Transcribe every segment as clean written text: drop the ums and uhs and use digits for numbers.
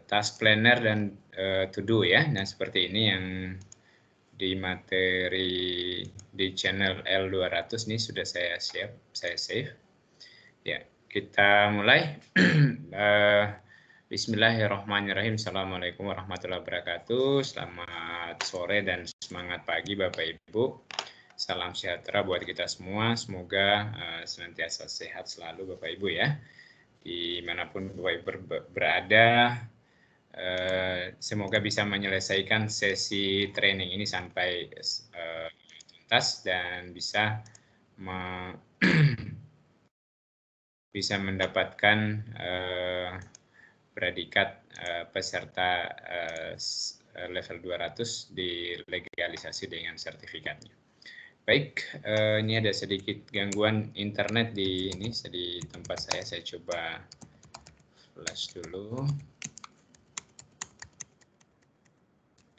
task planner dan to do ya. Nah, seperti ini yang di materi di channel L200 ini sudah saya save. Ya, kita mulai. Bismillahirrahmanirrahim. Assalamualaikum warahmatullahi wabarakatuh. Selamat sore dan semangat pagi Bapak Ibu. Salam sejahtera buat kita semua. Semoga senantiasa sehat selalu Bapak Ibu ya. Dimanapun Bapak Ibu berada, semoga bisa menyelesaikan sesi training ini sampai tuntas dan bisa bisa mendapatkan predikat peserta level 200 dilegalisasi dengan sertifikatnya. Baik, ini ada sedikit gangguan internet di tempat saya coba flash dulu.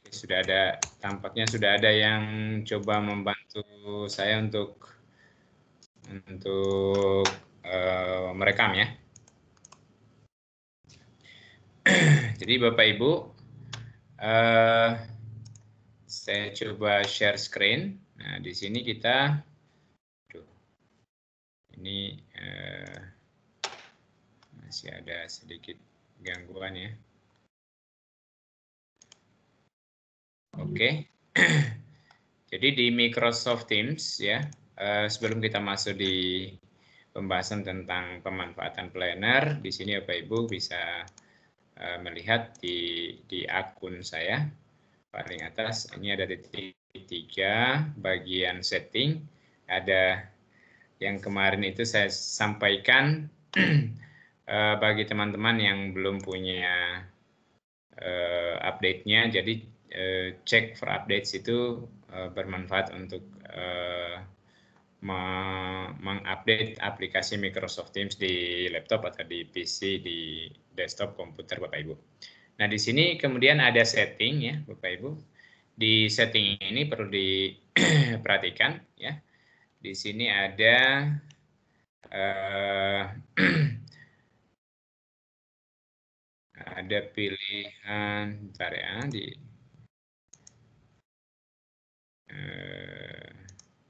Oke, tampaknya sudah ada yang coba membantu saya untuk merekam ya. Jadi Bapak Ibu, saya coba share screen. Nah, di sini kita, ini masih ada sedikit gangguan ya. Oke. Jadi di Microsoft Teams ya, sebelum kita masuk di pembahasan tentang pemanfaatan planner, di sini Bapak Ibu bisa melihat di akun saya paling atas ini ada titik 3 bagian setting, ada yang kemarin itu saya sampaikan bagi teman-teman yang belum punya update-nya, jadi cek for updates itu bermanfaat untuk mengupdate aplikasi Microsoft Teams di laptop atau di PC, di desktop komputer Bapak Ibu. Nah, di sini kemudian ada setting ya Bapak Ibu. Di setting ini perlu diperhatikan ya. Di sini ada ada pilihan, bentar ya, di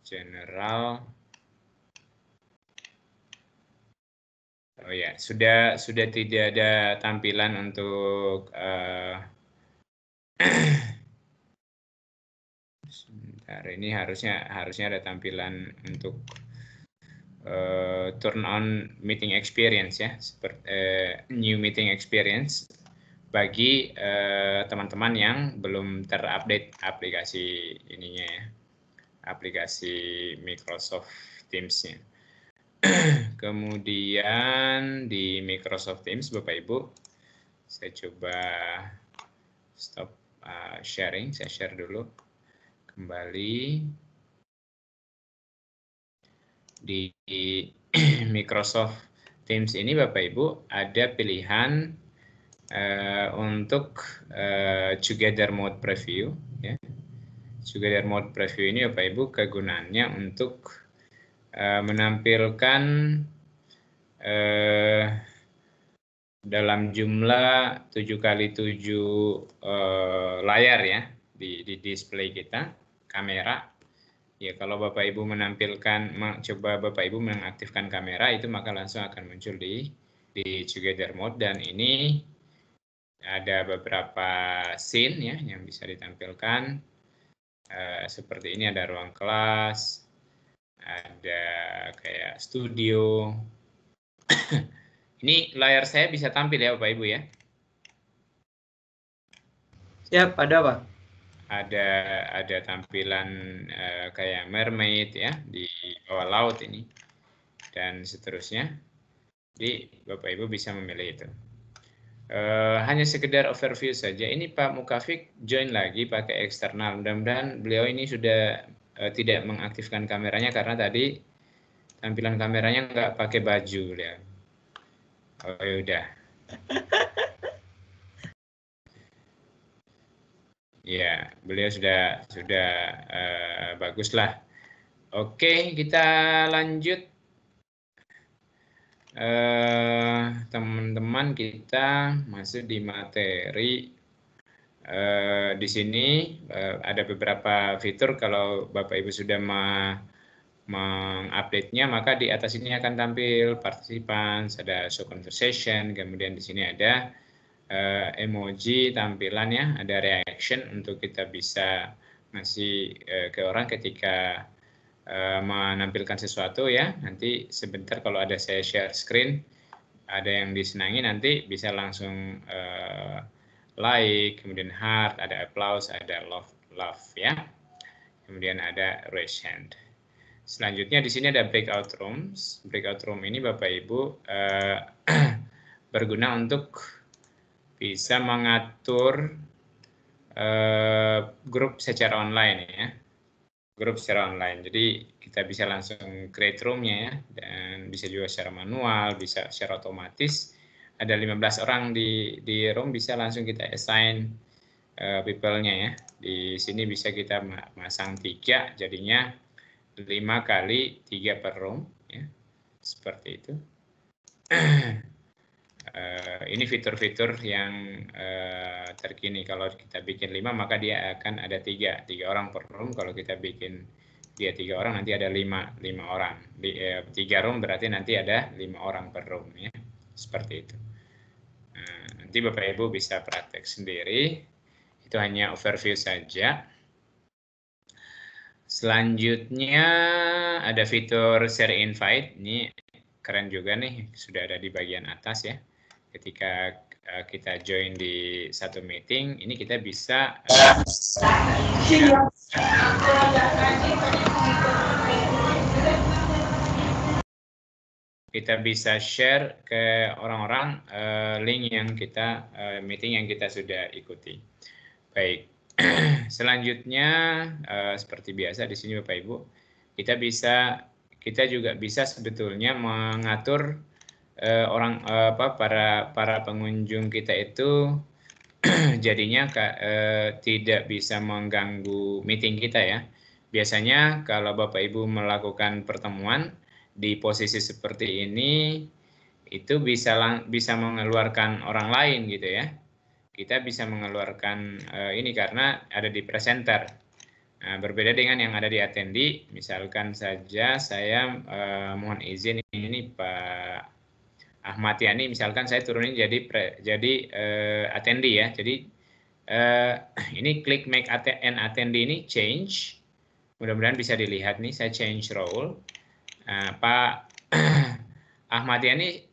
general. Oh ya, sudah tidak ada tampilan untuk sebentar, ini harusnya ada tampilan untuk turn on meeting experience ya, seperti new meeting experience bagi teman-teman yang belum terupdate aplikasi ininya ya, aplikasi Microsoft Teams-nya. Kemudian di Microsoft Teams Bapak Ibu, saya coba stop sharing, saya share dulu kembali. Di Microsoft Teams ini Bapak Ibu ada pilihan untuk Together Mode Preview ya. Together Mode Preview ini Bapak Ibu kegunaannya untuk menampilkan dalam jumlah 7x7 layar ya di display kita, kamera. Ya, kalau Bapak Ibu coba Bapak Ibu mengaktifkan kamera itu maka langsung akan muncul di Together Mode, dan ini ada beberapa scene ya yang bisa ditampilkan. Seperti ini ada ruang kelas, ada kayak studio. Ini layar saya bisa tampil ya Bapak Ibu ya? Siap, ada Pak. Ada tampilan kayak mermaid ya di bawah laut ini dan seterusnya. Jadi Bapak Ibu bisa memilih itu. Hanya sekedar overview saja. Ini Pak Mukafik join lagi pakai eksternal. Mudah-mudahan beliau ini sudah tidak mengaktifkan kameranya karena tadi tampilan kameranya nggak pakai baju ya. Oh ya udah. Ya, beliau sudah bagus lah. Oke, kita lanjut. teman-teman kita masuk di materi. Di sini ada beberapa fitur. Kalau Bapak Ibu sudah mengupdate-nya, maka di atas ini akan tampil participants, ada show conversation, kemudian di sini ada emoji tampilannya, ada reaction untuk kita bisa ngasih ke orang ketika menampilkan sesuatu ya. Nanti sebentar kalau ada saya share screen, ada yang disenangi nanti bisa langsung like, kemudian heart, ada applause, ada love ya. Kemudian ada raise hand. Selanjutnya di sini ada breakout rooms. Breakout room ini Bapak Ibu berguna untuk bisa mengatur grup secara online ya. Grup secara online. Jadi kita bisa langsung create room-nya ya, dan bisa juga secara manual, bisa secara otomatis. Ada 15 orang di room, bisa langsung kita assign people-nya ya. Di sini bisa kita masang 3, jadinya 5 kali 3 per room ya. Seperti itu. Ini fitur-fitur yang terkini. Kalau kita bikin 5, maka dia akan ada 3 orang per room. Kalau kita bikin dia 3 orang, nanti ada 5 orang. 3 room berarti nanti ada 5 orang per room ya. Seperti itu. Nanti Bapak Ibu bisa praktek sendiri. Itu hanya overview saja. Selanjutnya ada fitur share invite. Ini keren juga nih, sudah ada di bagian atas ya. Ketika kita join di satu meeting, ini kita bisa share ke orang-orang link yang kita meeting yang kita sudah ikuti. Baik. Selanjutnya seperti biasa di sini Bapak Ibu, kita juga bisa sebetulnya mengatur para pengunjung kita itu jadinya tidak bisa mengganggu meeting kita ya. Biasanya kalau Bapak Ibu melakukan pertemuan di posisi seperti ini, itu bisa mengeluarkan orang lain gitu ya. Kita bisa mengeluarkan ini karena ada di presenter. Nah, berbeda dengan yang ada di attendee, misalkan saja saya mohon izin ini Pak Ahmad Yani, misalkan saya turunin jadi attendee ya. Jadi ini klik make an attendee ini change. Mudah-mudahan bisa dilihat nih, saya change role. Pak Ahmad Yani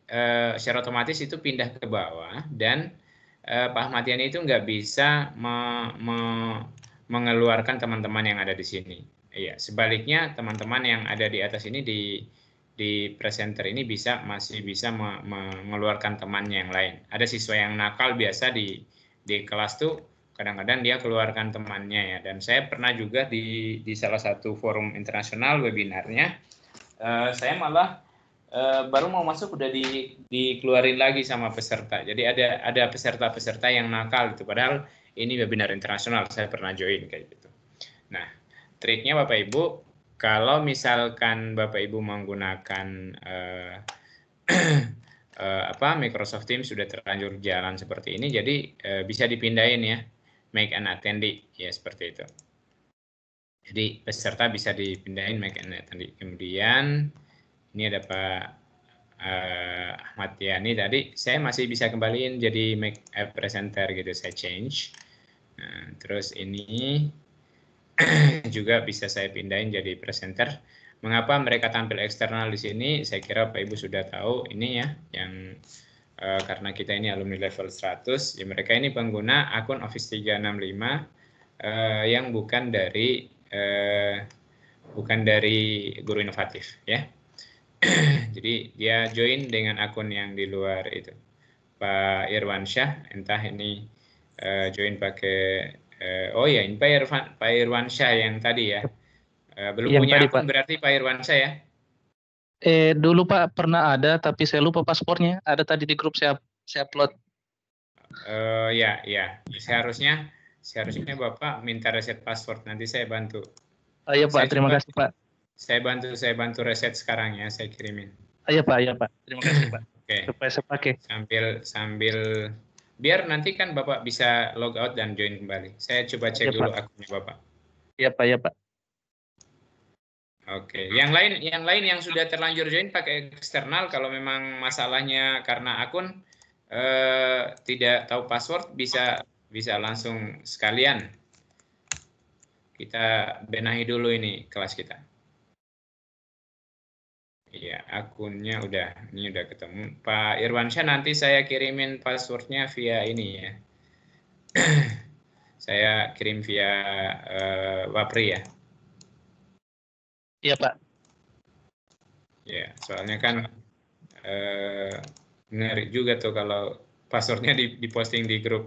secara otomatis itu pindah ke bawah, dan Pak Ahmad Yani itu nggak bisa mengeluarkan teman-teman yang ada di sini. Iya, sebaliknya teman-teman yang ada di atas ini di presenter ini masih bisa mengeluarkan temannya yang lain. Ada siswa yang nakal biasa di kelas tuh kadang-kadang dia keluarkan temannya ya. Dan saya pernah juga di salah satu forum internasional webinarnya, saya malah baru mau masuk udah dikeluarin lagi sama peserta. Jadi ada peserta-peserta yang nakal gitu. Padahal ini webinar internasional, saya pernah join kayak gitu. Nah, triknya Bapak Ibu, kalau misalkan Bapak Ibu menggunakan Microsoft Teams sudah terlanjur jalan seperti ini, jadi bisa dipindahin ya, make an attendee ya, seperti itu. Jadi peserta bisa dipindahin make an attendee. Kemudian ini ada Pak Ahmad Yani tadi, saya masih bisa kembaliin jadi make a presenter gitu, saya change. Nah, terus ini juga bisa saya pindahin jadi presenter. Mengapa mereka tampil eksternal di sini? Saya kira Pak Ibu sudah tahu ini ya, yang karena kita ini alumni level 100, ya mereka ini pengguna akun Office 365 yang bukan dari Guru Inovatif ya. Jadi dia join dengan akun yang di luar itu. Pak Irwansyah, entah ini join pakai oh ya, ini Pak Irwansyah yang tadi ya. Belum yang punya tadi, akun Pak. berarti Pak Irwansyah ya? Dulu Pak pernah ada, tapi saya lupa paspornya. Ada tadi di grup saya upload. Ya. Seharusnya Bapak minta reset password, nanti saya bantu. Iya Pak, terima kasih Pak. Saya bantu reset sekarang ya, saya kirimin. Iya Pak, iya Pak. Terima kasih Pak. Oke. Supaya saya pakai. Sambil biar nanti kan Bapak bisa log out dan join kembali. Saya coba cek Iya, dulu Pak. akunnya Bapak. Iya Pak, iya Pak. Oke, yang lain yang sudah terlanjur join pakai eksternal, kalau memang masalahnya karena akun tidak tahu password, bisa langsung sekalian kita benahi dulu ini kelas kita. Iya, akunnya ini udah ketemu. Pak Irwansyah, nanti saya kirimin passwordnya via ini ya. Saya kirim via Wapri ya. Iya Pak. Ya, soalnya kan ngeri juga tuh kalau passwordnya diposting di grup.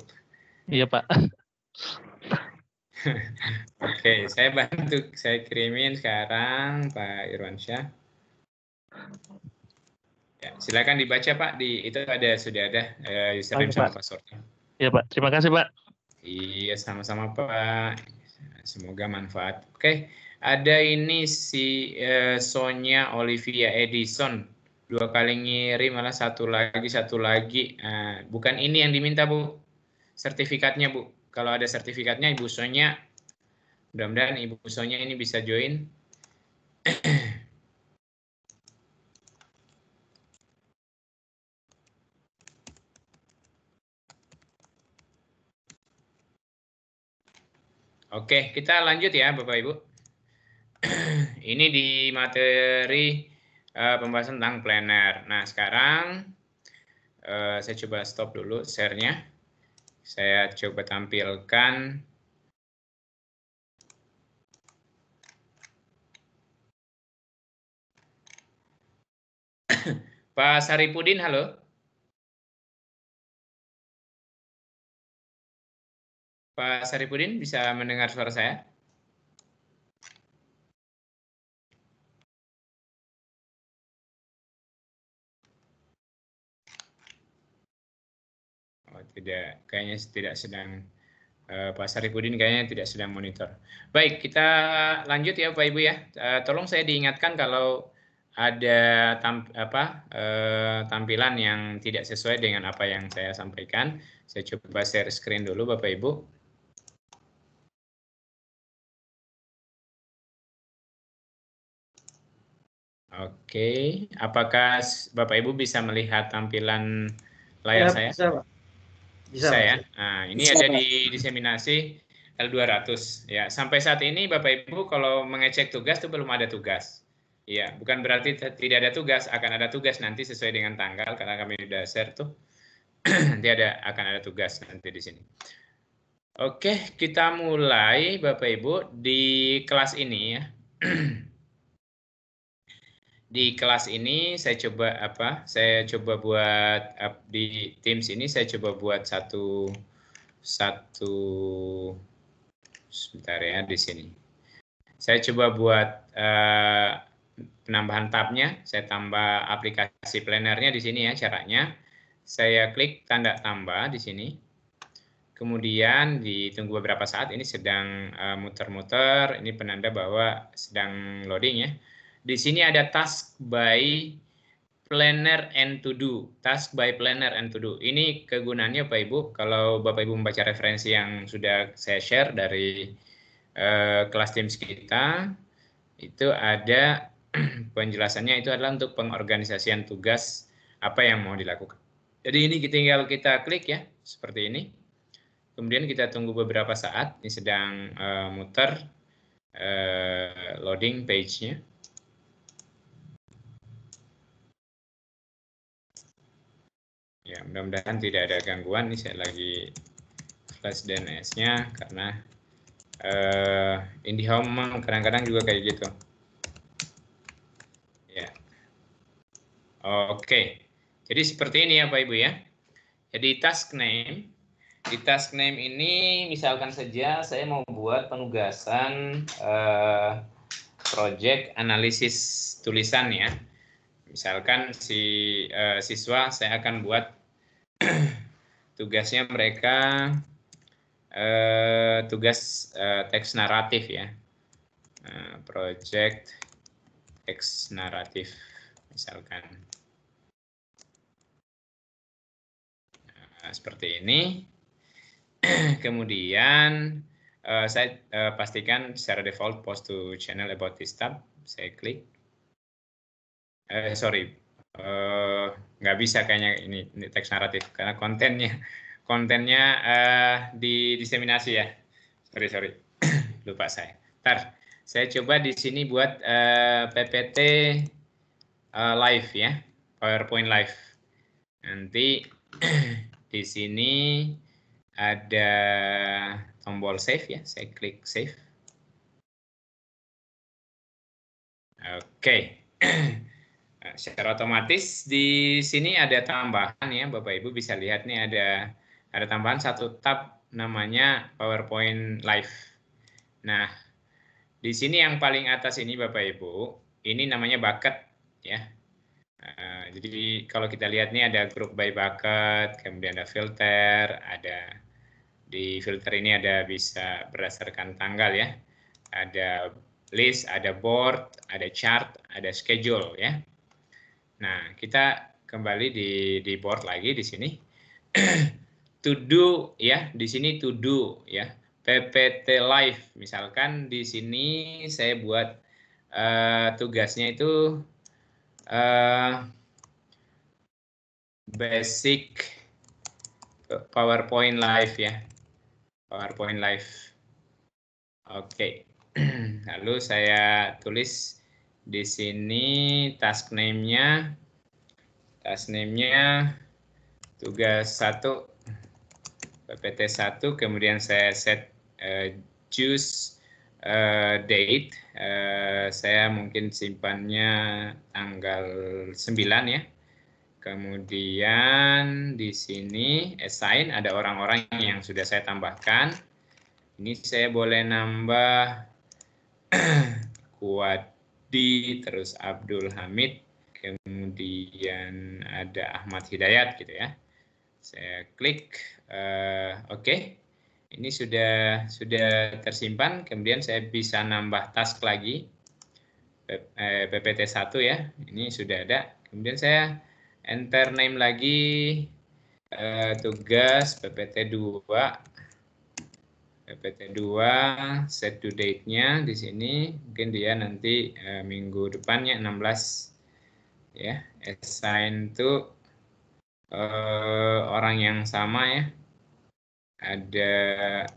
Iya Pak. Oke, saya bantu, saya kirimin sekarang Pak Irwansyah. Ya, silakan dibaca Pak, itu sudah ada username sama passwordnya. Iya Pak, terima kasih Pak. Iya, sama-sama Pak. Semoga manfaat. Oke, ada ini si Sonia Olivia Edison. 2 kali ngirim, malah satu lagi. Bukan ini yang diminta Bu, sertifikatnya Bu. Kalau ada sertifikatnya Ibu Sonia, mudah-mudahan Ibu Sonia ini bisa join. Oke, kita lanjut ya Bapak Ibu. Ini di materi pembahasan tentang planner. Nah, sekarang saya coba stop dulu share-nya. Saya coba tampilkan. Pak Saripudin, halo. Pak Saripudin, bisa mendengar suara saya? Oh, tidak, kayaknya tidak sedang. Pak Saripudin kayaknya tidak sedang monitor. Baik, kita lanjut ya Pak Ibu ya. Tolong saya diingatkan kalau ada tampilan yang tidak sesuai dengan apa yang saya sampaikan. Saya coba share screen dulu Bapak Ibu. Oke, apakah Bapak Ibu bisa melihat tampilan layar saya? Bisa, Pak. Bisa ya. Nah, ini bisa, ada di diseminasi L200 ya. Sampai saat ini Bapak Ibu kalau mengecek tugas itu belum ada tugas. Ya, bukan berarti tidak ada tugas, akan ada tugas nanti sesuai dengan tanggal karena kami sudah share tuh. Nanti akan ada tugas nanti di sini. Oke, kita mulai Bapak Ibu di kelas ini ya. Di kelas ini saya coba buat di Teams ini saya coba buat satu sebentar ya di sini. Saya coba buat penambahan tabnya, saya tambah aplikasi plannernya di sini ya caranya. Saya klik tanda tambah di sini. Kemudian ditunggu beberapa saat, ini sedang muter-muter, ini penanda bahwa sedang loading ya. Di sini ada task by planner and to do, task by planner and to do. Ini kegunaannya Pak Ibu, kalau Bapak Ibu membaca referensi yang sudah saya share dari kelas Teams kita, itu ada penjelasannya, itu adalah untuk pengorganisasian tugas apa yang mau dilakukan. Jadi ini tinggal kita klik ya, seperti ini. Kemudian kita tunggu beberapa saat, ini sedang muter loading page-nya. Ya, mudah-mudahan tidak ada gangguan. Ini saya lagi flash DNS-nya karena IndiHome kadang-kadang juga kayak gitu. Ya. Oke. Jadi seperti ini ya Pak Ibu ya. Jadi task name. Di task name ini misalkan saja saya mau buat penugasan project analisis tulisan ya. Misalkan siswa saya akan buat tugasnya mereka tugas teks naratif ya. Project teks naratif. misalkan seperti ini. Kemudian saya pastikan secara default post to channel about this tab. Saya klik. Sorry, nggak bisa kayaknya ini teks naratif karena kontennya didiseminasi ya. Sorry, lupa saya. Ntar saya coba di sini buat PPT live ya, PowerPoint live. Nanti di sini ada tombol save ya, saya klik save. Oke. Secara otomatis di sini ada tambahan ya, Bapak Ibu bisa lihat nih ada tambahan satu tab namanya PowerPoint Live. Nah, di sini yang paling atas ini Bapak Ibu, ini namanya bucket ya. Jadi kalau kita lihat nih ada group by bucket, kemudian ada filter, ada di filter ini ada bisa berdasarkan tanggal ya. Ada list, ada board, ada chart, ada schedule ya. Nah, kita kembali di board lagi di sini. To do ya, di sini to do ya. PPT live misalkan di sini saya buat tugasnya itu basic PowerPoint live ya. PowerPoint live. Oke. Lalu saya tulis di sini task name-nya tugas 1 PPT 1, kemudian saya set choose date, saya mungkin simpannya tanggal 9 ya. Kemudian di sini assign ada orang-orang yang sudah saya tambahkan. Ini saya boleh nambah Kuwadi, terus Abdul Hamid, kemudian ada Ahmad Hidayat gitu ya. Saya klik oke. Ini sudah tersimpan, kemudian saya bisa nambah task lagi. PPT 1 ya. Ini sudah ada. Kemudian saya enter name lagi tugas PPT 2. PPT 2 set due date-nya di sini mungkin dia nanti minggu depannya 16 ya. Assign to orang yang sama ya. Ada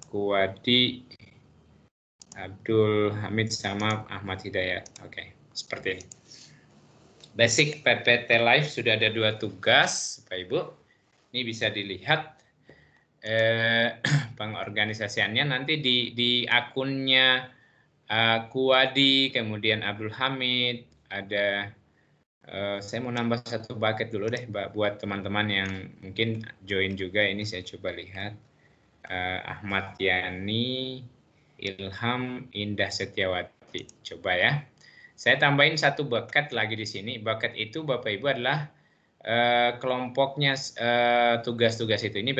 Kuwadi, Abdul Hamid sama Ahmad Hidayat. Oke, seperti ini. Basic PPT Live sudah ada 2 tugas, Bapak Ibu. Ini bisa dilihat pengorganisasiannya nanti di akunnya Kuwadi, kemudian Abdul Hamid, ada saya mau nambah 1 bucket dulu deh buat teman-teman yang mungkin join juga. Ini saya coba lihat Ahmad Yani, Ilham, Indah Setiawati. Coba ya. Saya tambahin 1 bucket lagi di sini. Bucket itu Bapak Ibu adalah kelompoknya tugas-tugas itu. Ini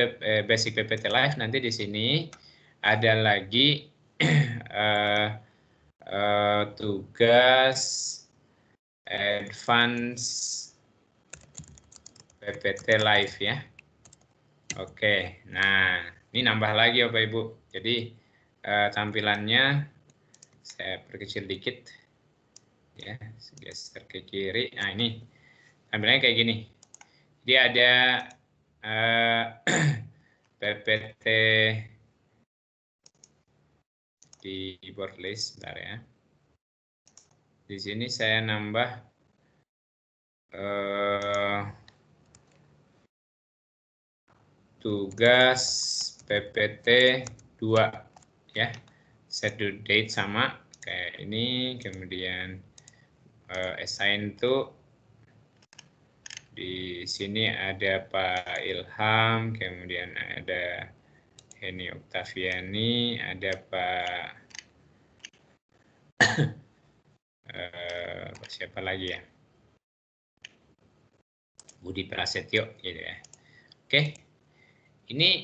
basic PPT Live. Nanti di sini ada lagi tugas advance PPT Live ya. Oke, nah ini nambah lagi Bapak Ibu. Jadi tampilannya saya perkecil dikit ya, geser ke kiri. Nah ini tampilannya kayak gini. Jadi ada PPT di board list, bentar ya. Di sini saya nambah tugas PPT 2 ya. Set due date sama kayak ini, kemudian assign to di sini ada Pak Ilham, kemudian ada Heni Oktaviani, ada Pak siapa lagi ya? Budi Prasetyo gitu ya. Oke. Ini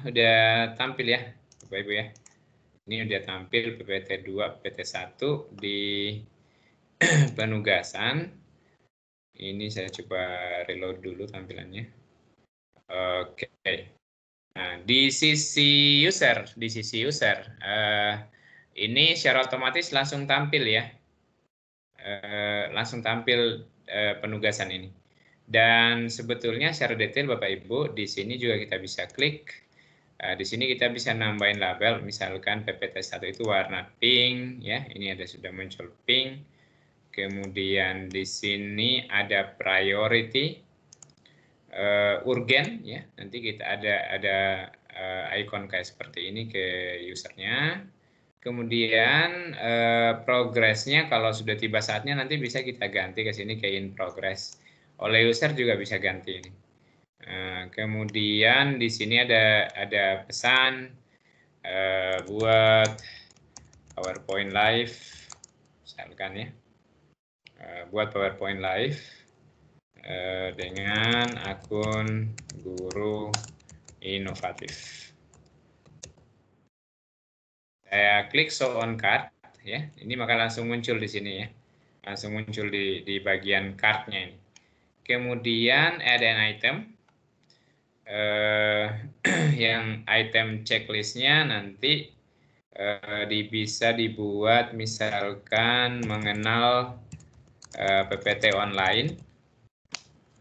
udah tampil ya, Bapak Ibu ya. Ini udah tampil PPT 2, PPT 1 di penugasan. Ini saya coba reload dulu tampilannya. Oke. Nah, di sisi user, ini secara otomatis langsung tampil ya. Langsung tampil penugasan ini. Dan sebetulnya secara detail Bapak Ibu, di sini juga kita bisa klik. Di sini kita bisa nambahin label, misalkan PPT1 itu warna pink, ya. Ini sudah muncul pink. Kemudian di sini ada priority, urgen, ya. Nanti kita ada icon kayak seperti ini ke usernya. Kemudian progresnya kalau sudah tiba saatnya nanti bisa kita ganti ke sini ke in progress. Oleh user juga bisa ganti ini. Kemudian di sini ada pesan buat PowerPoint Live, misalkan ya, buat PowerPoint Live dengan akun guru inovatif. Saya klik show on card, ya, ini maka langsung muncul di sini ya, langsung muncul di bagian cardnya ini. Kemudian add an item. Yang item checklistnya nanti bisa dibuat misalkan mengenal PPT online.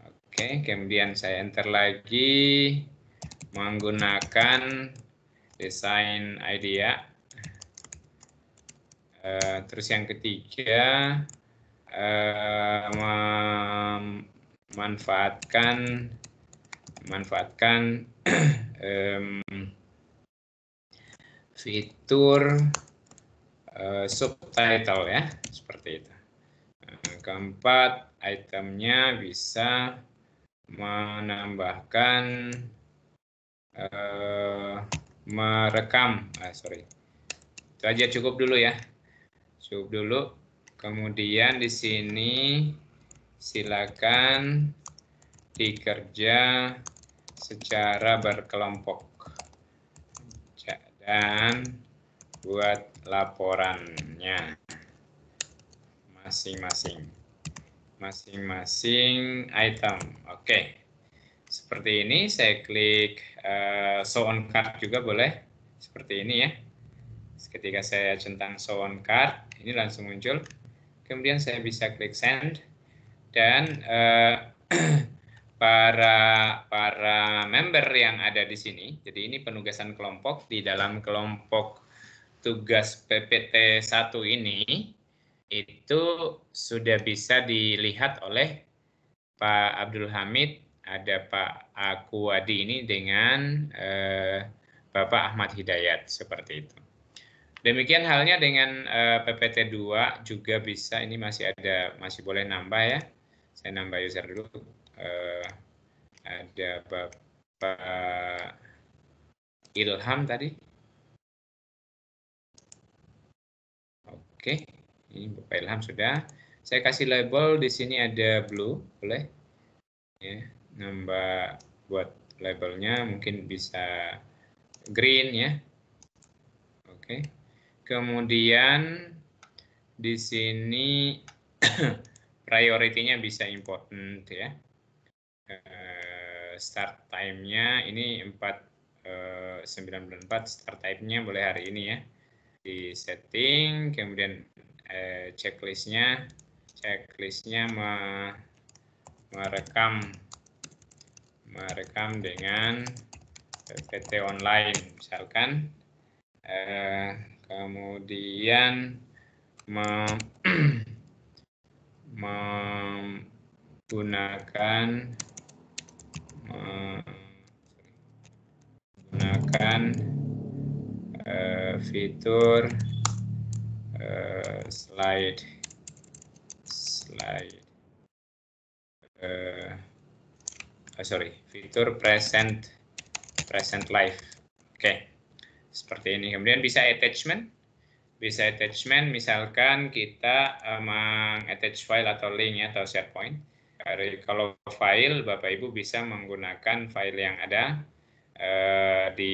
Oke, kemudian saya enter lagi menggunakan desain idea. Terus yang ketiga memanfaatkan fitur subtitle ya, seperti itu. Keempat, itemnya bisa menambahkan merekam. Itu aja, cukup dulu ya. Cukup dulu. Kemudian di sini silakan dikerja secara berkelompok dan buat laporannya masing-masing item. Oke. Seperti ini, saya klik show on card juga boleh. Seperti ini ya. Ketika saya centang show on card, ini langsung muncul. Kemudian saya bisa klik send. Dan para member yang ada di sini, jadi ini penugasan kelompok di dalam kelompok tugas PPT1 ini, itu sudah bisa dilihat oleh Pak Abdul Hamid, ada Pak Akuwadi ini dengan Bapak Ahmad Hidayat, seperti itu. Demikian halnya dengan PPT2 juga bisa, ini masih boleh nambah ya. Saya nambah user dulu. Ada Bapak Ilham tadi. Oke, ini Bapak Ilham sudah. Saya kasih label di sini ada blue, boleh? Ya, nambah buat labelnya mungkin bisa green ya. Oke. Kemudian di sini priority-nya bisa important ya. Start time-nya ini 4.94, start time-nya boleh hari ini ya. Di setting, kemudian checklist-nya merekam dengan PPT online misalkan, kemudian menggunakan fitur fitur present live. Oke. Seperti ini. Kemudian bisa attachment misalkan kita meng-attach file atau link ya, atau SharePoint. Kalau file, Bapak Ibu bisa menggunakan file yang ada di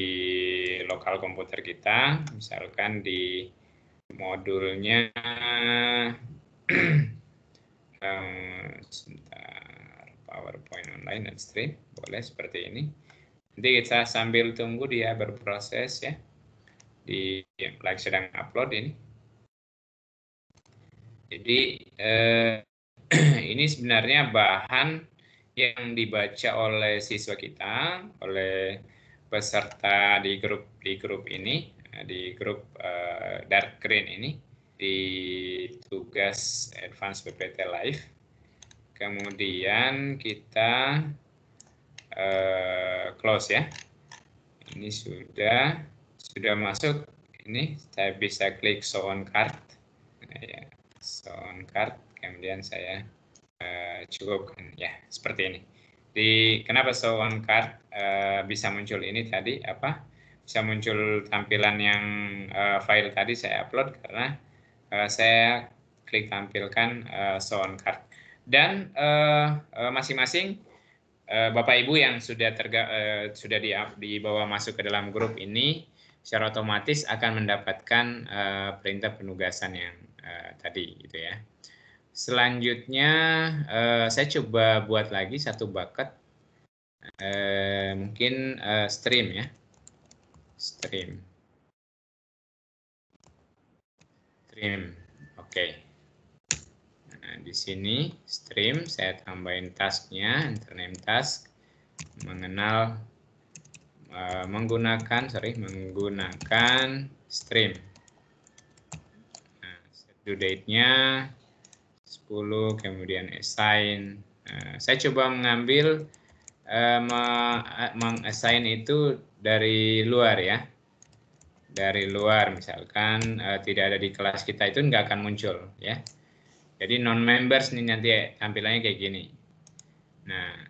lokal komputer kita, misalkan di modulnya Sebentar, PowerPoint online dan stream, boleh seperti ini. Nanti kita sambil tunggu dia berproses ya. Di like sedang upload ini. Jadi ini sebenarnya bahan yang dibaca oleh siswa kita, oleh peserta di grup ini, di grup Dark Green ini, di tugas Advanced PPT Live. Kemudian kita close ya. Ini sudah masuk. Ini saya bisa klik show on card. Ya, show on card. Kemudian saya cukupkan ya seperti ini. Kenapa show on card bisa muncul ini tadi apa? Bisa muncul tampilan yang file tadi saya upload karena saya klik tampilkan show on card. Dan masing-masing Bapak Ibu yang sudah dibawa masuk ke dalam grup ini secara otomatis akan mendapatkan perintah penugasan yang tadi gitu ya. Selanjutnya saya coba buat lagi satu bucket, mungkin stream ya, stream, oke. Nah, di sini stream saya tambahin tasknya, enter name task, menggunakan stream. Nah, set due date-nya 10, kemudian assign. Saya coba mengambil meng-assign itu dari luar ya. Dari luar misalkan tidak ada di kelas kita itu nggak akan muncul ya. Jadi non-members nih nanti tampilannya kayak gini. Nah,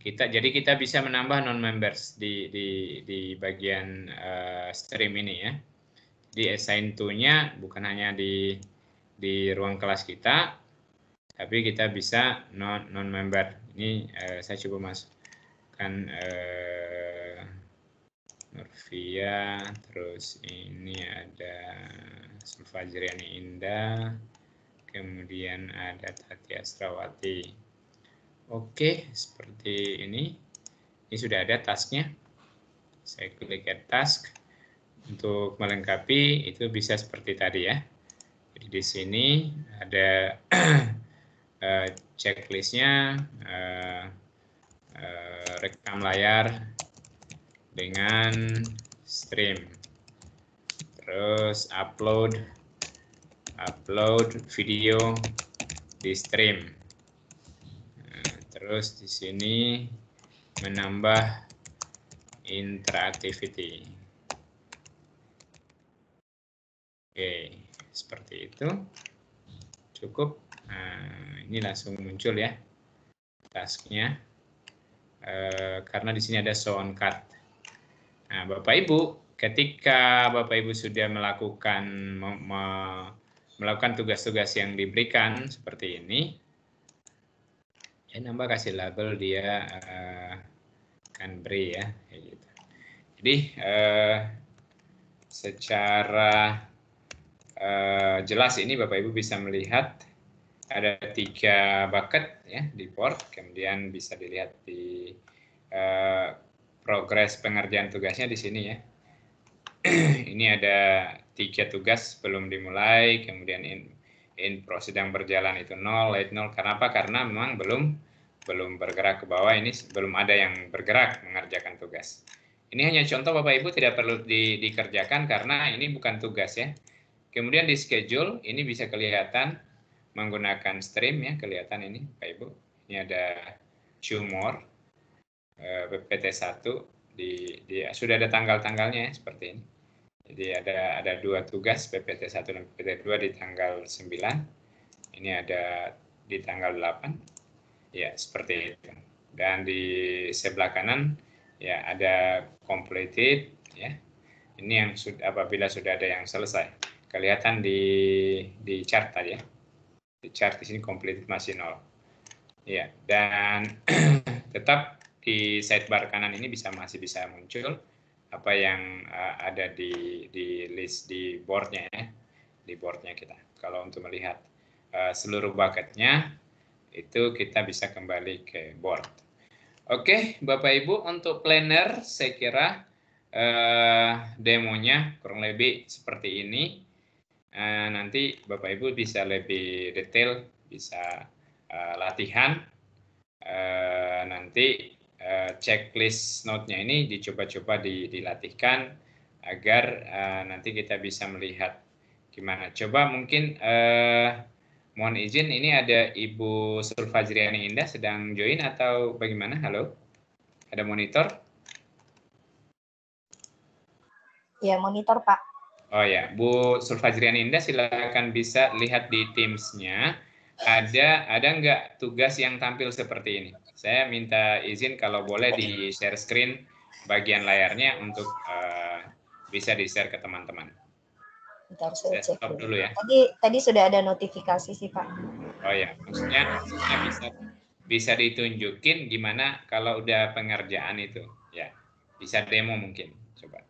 jadi kita bisa menambah non-members di bagian stream ini ya. Di assign to-nya bukan hanya di ruang kelas kita, tapi kita bisa non-member. Ini saya coba masukkan Nurvia, terus ini ada Sulfajriani Indah, kemudian ada Tati Asrawati. Oke, seperti ini. Ini sudah ada tasknya. Saya klik add task. Untuk melengkapi itu bisa seperti tadi ya. Jadi di sini ada checklistnya, rekam layar dengan stream, terus upload video di stream, terus di sini menambah interactivity. Oke, seperti itu cukup. Nah, ini langsung muncul ya tasknya, karena di sini ada show on card. Nah, Bapak Ibu, ketika Bapak Ibu sudah melakukan tugas-tugas yang diberikan seperti ini, ya nambah kasih label dia Canberra ya, kayak gitu. Jadi secara jelas ini Bapak Ibu bisa melihat ada 3 bucket ya di board, kemudian bisa dilihat di progres pengerjaan tugasnya di sini ya. Ini ada 3 tugas belum dimulai, kemudian in pro sedang berjalan itu 0, late 0. Kenapa? Karena memang belum bergerak ke bawah, ini belum ada yang bergerak mengerjakan tugas. Ini hanya contoh Bapak Ibu, tidak perlu dikerjakan karena ini bukan tugas ya. Kemudian di schedule ini bisa kelihatan menggunakan stream ya, kelihatan ini Bapak Ibu. Ini ada two more PPT 1 sudah ada tanggal-tanggalnya ya, seperti ini. Jadi ada 2 tugas PPT 1 dan PPT 2 di tanggal 9. Ini ada di tanggal 8. Ya, seperti itu. Dan di sebelah kanan ya ada completed ya. Ini yang apabila sudah ada yang selesai. Kelihatan di chart tadi ya. Di chart di sini completed masih 0. Ya, dan tetap di sidebar kanan ini masih bisa muncul apa yang ada di list di boardnya ya, di boardnya kita kalau untuk melihat. seluruh bucketnya, itu kita bisa kembali ke board. Oke, Bapak Ibu, untuk planner saya kira demonya kurang lebih seperti ini. Nanti Bapak Ibu bisa lebih detail, bisa latihan. Nanti checklist note-nya ini dicoba-coba dilatihkan agar nanti kita bisa melihat gimana. Coba mungkin mohon izin, ini ada Ibu Sulfajriani Indah sedang join atau bagaimana? Halo? Ada monitor? Ya, monitor, Pak. Oh ya, Bu Sulfajriani Indah silakan bisa lihat di Teams-nya. Ada nggak tugas yang tampil seperti ini? Saya minta izin kalau boleh di share screen bagian layarnya untuk bisa di-share ke teman-teman. Bentar, saya cek Stop dulu ya. Tadi sudah ada notifikasi sih, Pak. Oh ya, maksudnya bisa ditunjukin gimana kalau udah pengerjaan itu. Ya, bisa demo mungkin. Coba.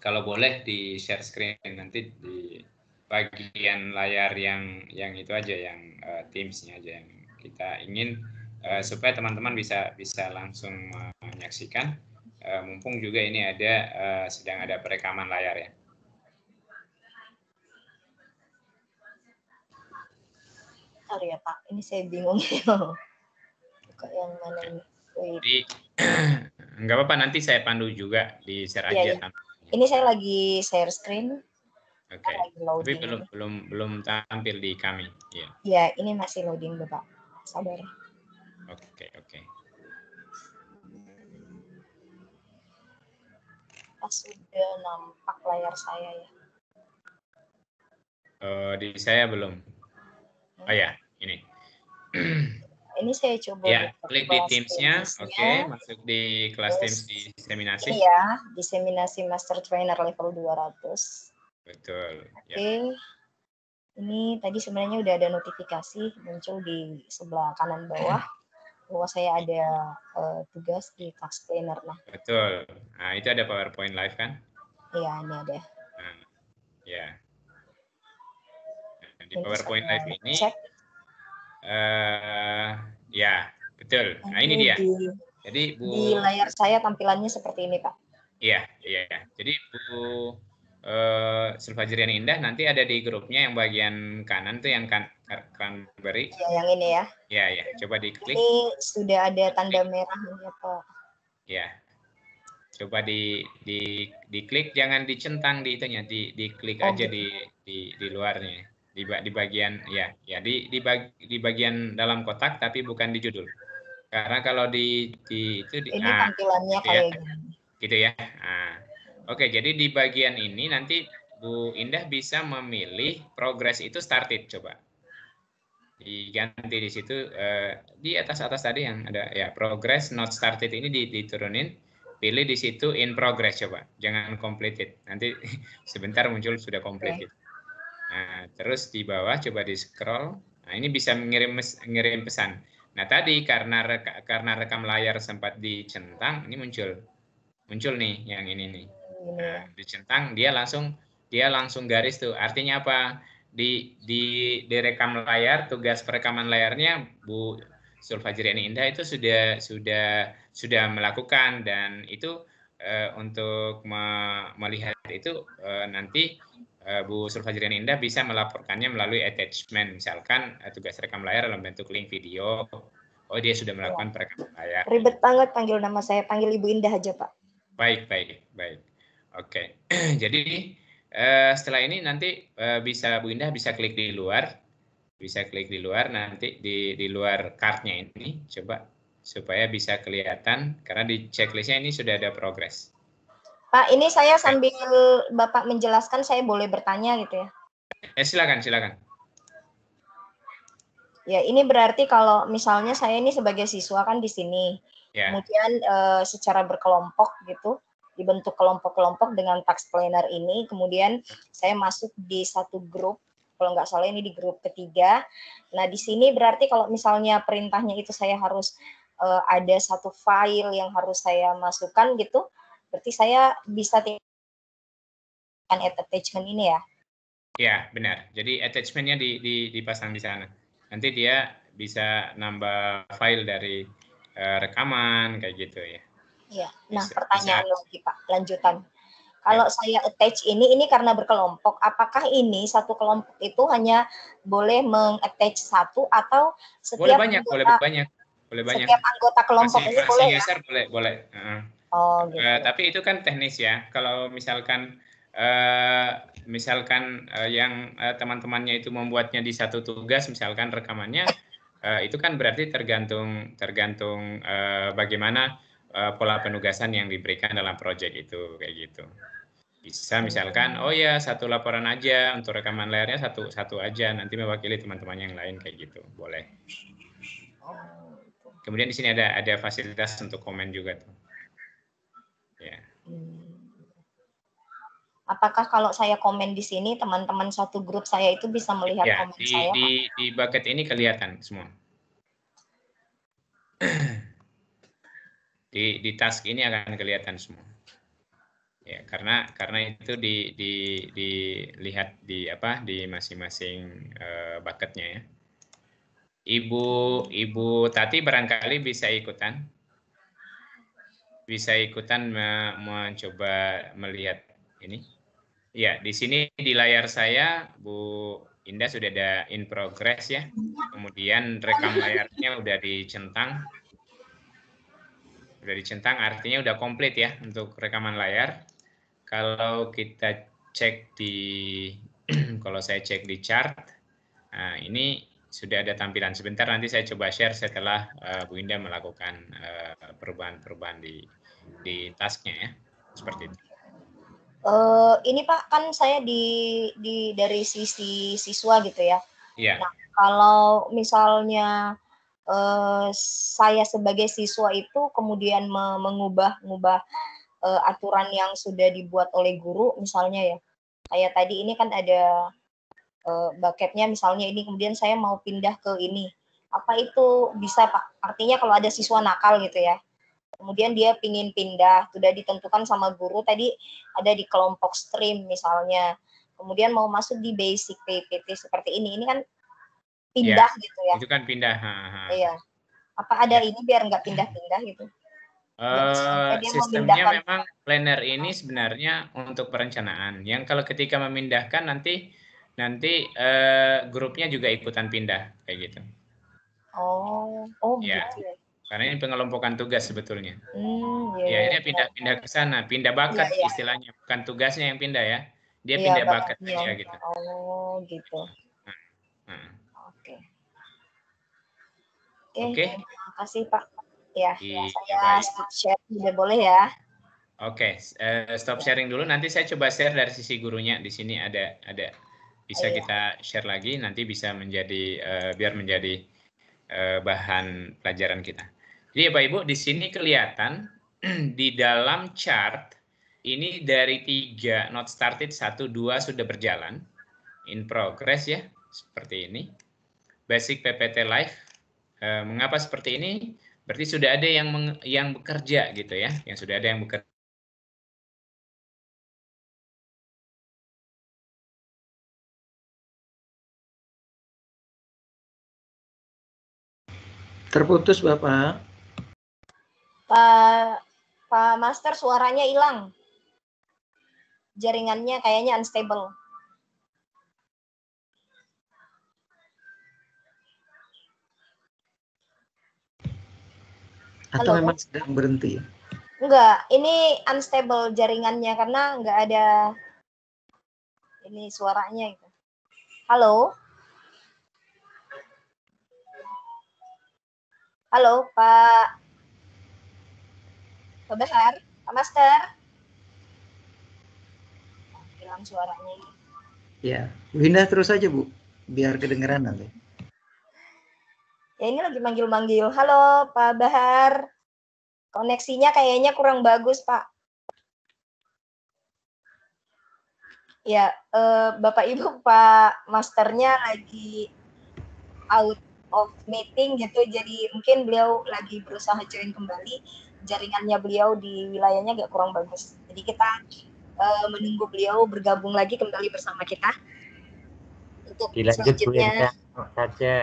Kalau boleh di share screen nanti di bagian layar yang itu aja, yang Teams-nya aja yang kita ingin supaya teman-teman bisa langsung menyaksikan. Mumpung juga ini ada sedang ada perekaman layar ya. Bentar ya, Pak. Ini saya bingung. Buka yang mana ini? Jadi nggak apa-apa, nanti saya pandu juga di share aja. Ya. Ini saya lagi share screen. Oke. Tapi belum tampil di kami. Ya. Ya, ini masih loading, Bapak. Sabar. Oke. Sudah nampak layar saya ya. Di saya belum. Oh ya, ini. Ini saya coba ya, klik di Teams-nya. Oke, masuk di kelas Teams diseminasi. Iya, diseminasi Master Trainer level 200. Betul. Oke. Ini tadi sebenarnya udah ada notifikasi muncul di sebelah kanan bawah bahwa saya ada tugas di task planner. Nah. Betul. Nah, itu ada PowerPoint live kan? Iya, ini ada. Nah, ya. Nah, di PowerPoint live ini ya, betul. Nah, ini dia. Jadi di layar saya tampilannya seperti ini, Pak. Iya. Jadi Bu Sulfajriani Indah nanti ada di grupnya yang bagian kanan tuh yang cranberry. Ya, yang ini ya. Ya. Coba diklik. Ini sudah ada tanda merahnya, Pak. Ya. Coba diklik, jangan dicentang di itunya, diklik aja di luarnya. Di bagian di bagian dalam kotak tapi bukan di judul. Karena kalau ini tampilannya kayak gini. Gitu ya. Nah, oke, jadi di bagian ini nanti Bu Indah bisa memilih progress itu started, coba. Diganti di situ di atas tadi yang ada ya progress not started ini diturunin, pilih di situ in progress, coba. Jangan completed. Nanti sebentar muncul sudah completed. Nah, terus di bawah coba di scroll. Nah, ini bisa ngirim pesan. Nah, tadi karena rekam layar sempat dicentang, ini muncul nih yang ini nih. Nah, dicentang dia langsung garis tuh. Artinya apa? Di rekam layar, tugas perekaman layarnya Bu Sulfajriani Indah itu sudah melakukan, dan itu untuk melihat itu nanti Bu Sulfajriani Indah bisa melaporkannya melalui attachment, misalkan tugas rekam layar dalam bentuk link video. Oh, dia sudah melakukan perekaman layar. Ribet banget panggil nama saya, panggil Ibu Indah aja, Pak. Baik. Oke. Jadi setelah ini nanti Bu Indah bisa klik di luar, nanti di luar card-nya ini, coba supaya bisa kelihatan karena di checklist-nya ini sudah ada progress. Pak, ini saya sambil Bapak menjelaskan, saya boleh bertanya gitu ya? Silakan. Ya, ini berarti kalau misalnya saya ini sebagai siswa kan di sini, kemudian secara berkelompok gitu, dibentuk kelompok-kelompok dengan task planner ini, kemudian saya masuk di satu grup, kalau nggak salah ini di grup ketiga. Nah, di sini berarti kalau misalnya perintahnya itu saya harus ada satu file yang harus saya masukkan gitu, berarti saya bisa add attachment ini ya? Ya, benar. Jadi attachment-nya dipasang di sana. Nanti dia bisa nambah file dari rekaman kayak gitu ya. Iya. Nah, pertanyaan lagi Pak, lanjutan. Kalau saya attach ini karena berkelompok, apakah ini satu kelompok itu hanya boleh mengattach satu atau setiap boleh anggota, banyak. Setiap anggota kelompok ini boleh ya? User boleh. Oh, gitu. Tapi itu kan teknis ya. Kalau misalkan yang teman-temannya itu membuatnya di satu tugas, misalkan rekamannya, itu kan berarti tergantung bagaimana pola penugasan yang diberikan dalam proyek itu kayak gitu. Bisa misalkan, oh ya satu laporan aja untuk rekaman layarnya satu aja, nanti mewakili teman-teman yang lain kayak gitu, boleh. Kemudian di sini ada fasilitas untuk komen juga tuh. Ya. Apakah kalau saya komen di sini, teman-teman satu grup saya itu bisa melihat ya, komen saya? Di bucket ini kelihatan semua. Di task ini akan kelihatan semua. Ya, karena itu dilihat di masing-masing bucketnya ya. Ibu Tati barangkali bisa ikutan mencoba melihat ini. Ya, di sini di layar saya Bu Indah sudah ada in progress ya. Kemudian rekam layarnya udah dicentang. Artinya udah komplit ya untuk rekaman layar. Kalau kita cek kalau saya cek di chart, nah ini sudah ada tampilan. Sebentar nanti saya coba share setelah Bu Indah melakukan perubahan-perubahan di tasknya ya, seperti itu. Ini Pak, kan saya dari sisi siswa gitu ya. Iya. Nah, kalau misalnya saya sebagai siswa itu kemudian mengubah aturan yang sudah dibuat oleh guru, misalnya ya, kayak tadi ini kan ada bucketnya misalnya ini, kemudian saya mau pindah ke ini, apa itu bisa Pak? Artinya kalau ada siswa nakal gitu ya, kemudian dia pingin pindah, sudah ditentukan sama guru tadi ada di kelompok stream misalnya, kemudian mau masuk di basic PPT seperti ini kan pindah ya, gitu ya. Itu kan pindah. Iya. Apa ada ini biar nggak pindah-pindah gitu? Sistemnya memang planner ini sebenarnya untuk perencanaan. Yang kalau ketika memindahkan nanti grupnya juga ikutan pindah kayak gitu. Oh ya. Gitu ya. Karena ini pengelompokan tugas sebetulnya. Ya, ini pindah ke sana, pindah bakat istilahnya, bukan tugasnya yang pindah ya. Dia pindah bakat aja gitu. Oh, gitu. Oke. Terima kasih Pak. Ya, saya stop share, udah boleh ya. Oke, stop sharing dulu. Nanti saya coba share dari sisi gurunya. Di sini ada bisa kita share lagi. Nanti bisa menjadi biar menjadi bahan pelajaran kita. Jadi Bapak Ibu di sini kelihatan di dalam chart ini dari 3 not started 1, 2 sudah berjalan in progress ya seperti ini. Basic PPT Live. Mengapa seperti ini? Berarti sudah ada yang bekerja gitu ya, yang sudah ada yang bekerja. Terputus Bapak. Pak Master suaranya hilang. Jaringannya kayaknya unstable. Atau halo? Memang sedang berhenti? Enggak, ini unstable jaringannya karena enggak ada ini suaranya itu. Halo? Halo, Pak Bahar, Pak Master? Hilang suaranya. Ya, pindah terus aja Bu, biar kedengeran nanti. Ya ini lagi manggil-manggil. Halo Pak Bahar, koneksinya kayaknya kurang bagus Pak. Ya, Bapak Ibu Pak Masternya lagi out of meeting gitu, jadi mungkin beliau lagi berusaha join kembali. Jaringannya beliau di wilayahnya agak kurang bagus. Jadi kita menunggu beliau bergabung lagi kembali bersama kita. Untuk Dilanjut Bu selanjutnya, saja.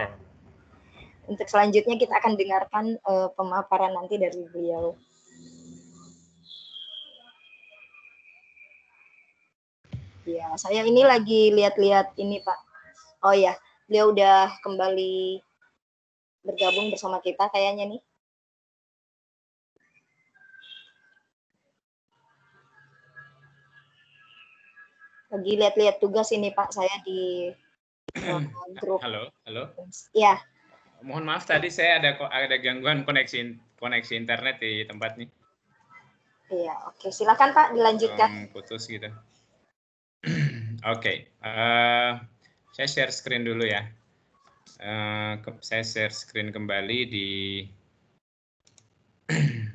Untuk selanjutnya kita akan dengarkan pemaparan nanti dari beliau. Ya, saya ini lagi lihat-lihat ini Pak. Oh ya, beliau udah kembali bergabung bersama kita kayaknya nih. Lagi lihat-lihat tugas ini Pak, saya di grup. Halo. Ya. Mohon maaf tadi saya ada gangguan koneksi internet di tempat nih. Iya, oke. Silakan Pak dilanjutkan. Putus gitu. Oke. Saya share screen dulu ya. Saya share screen kembali di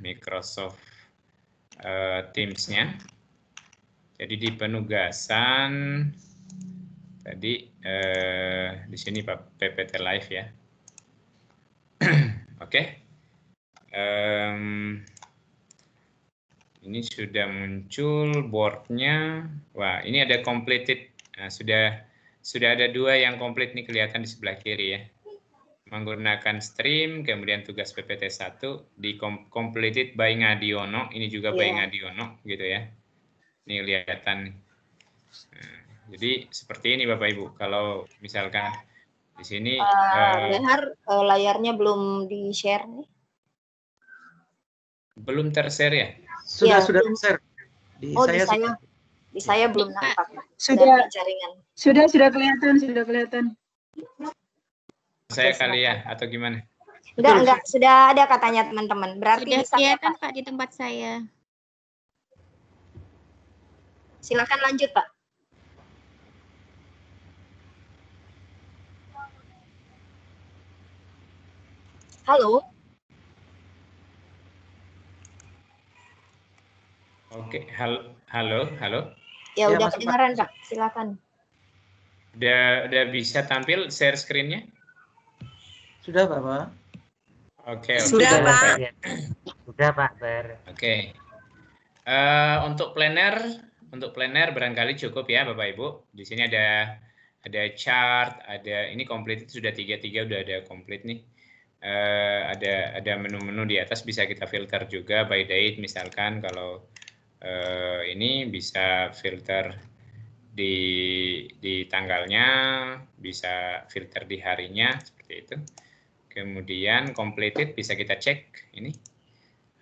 Microsoft Teams-nya. Jadi di penugasan tadi di sini Pak PPT Live ya. Oke. Ini sudah muncul board-nya. Wah, ini ada completed. Nah, sudah ada 2 yang komplit nih kelihatan di sebelah kiri ya. Menggunakan stream, kemudian tugas PPT 1 di completed by Ngadiono. Ini juga by Ngadiono gitu ya. Ini kelihatan nih. Nah, jadi seperti ini Bapak Ibu. Kalau misalkan di sini Behar, layarnya belum di-share nih. Belum ter-share ya? Sudah share. Di saya belum nampak. Sudah kelihatan. Saya kali ya atau gimana? Enggak, sudah ada katanya teman-teman. Berarti sudah kelihatan Pak di tempat saya. Silakan lanjut Pak. Halo. Oke, halo. Ya udah kedengaran Pak, silakan. Udah bisa tampil share screen-nya? Sudah Bapak. Oke. Sudah Pak. Sudah Pak Ber. Oke. Untuk planner barangkali cukup ya Bapak Ibu. Di sini ada chart, ada ini komplit sudah 3 udah ada komplit nih. Ada menu-menu di atas bisa kita filter juga by date misalkan kalau ini bisa filter di tanggalnya, bisa filter di harinya seperti itu. Kemudian completed bisa kita cek ini.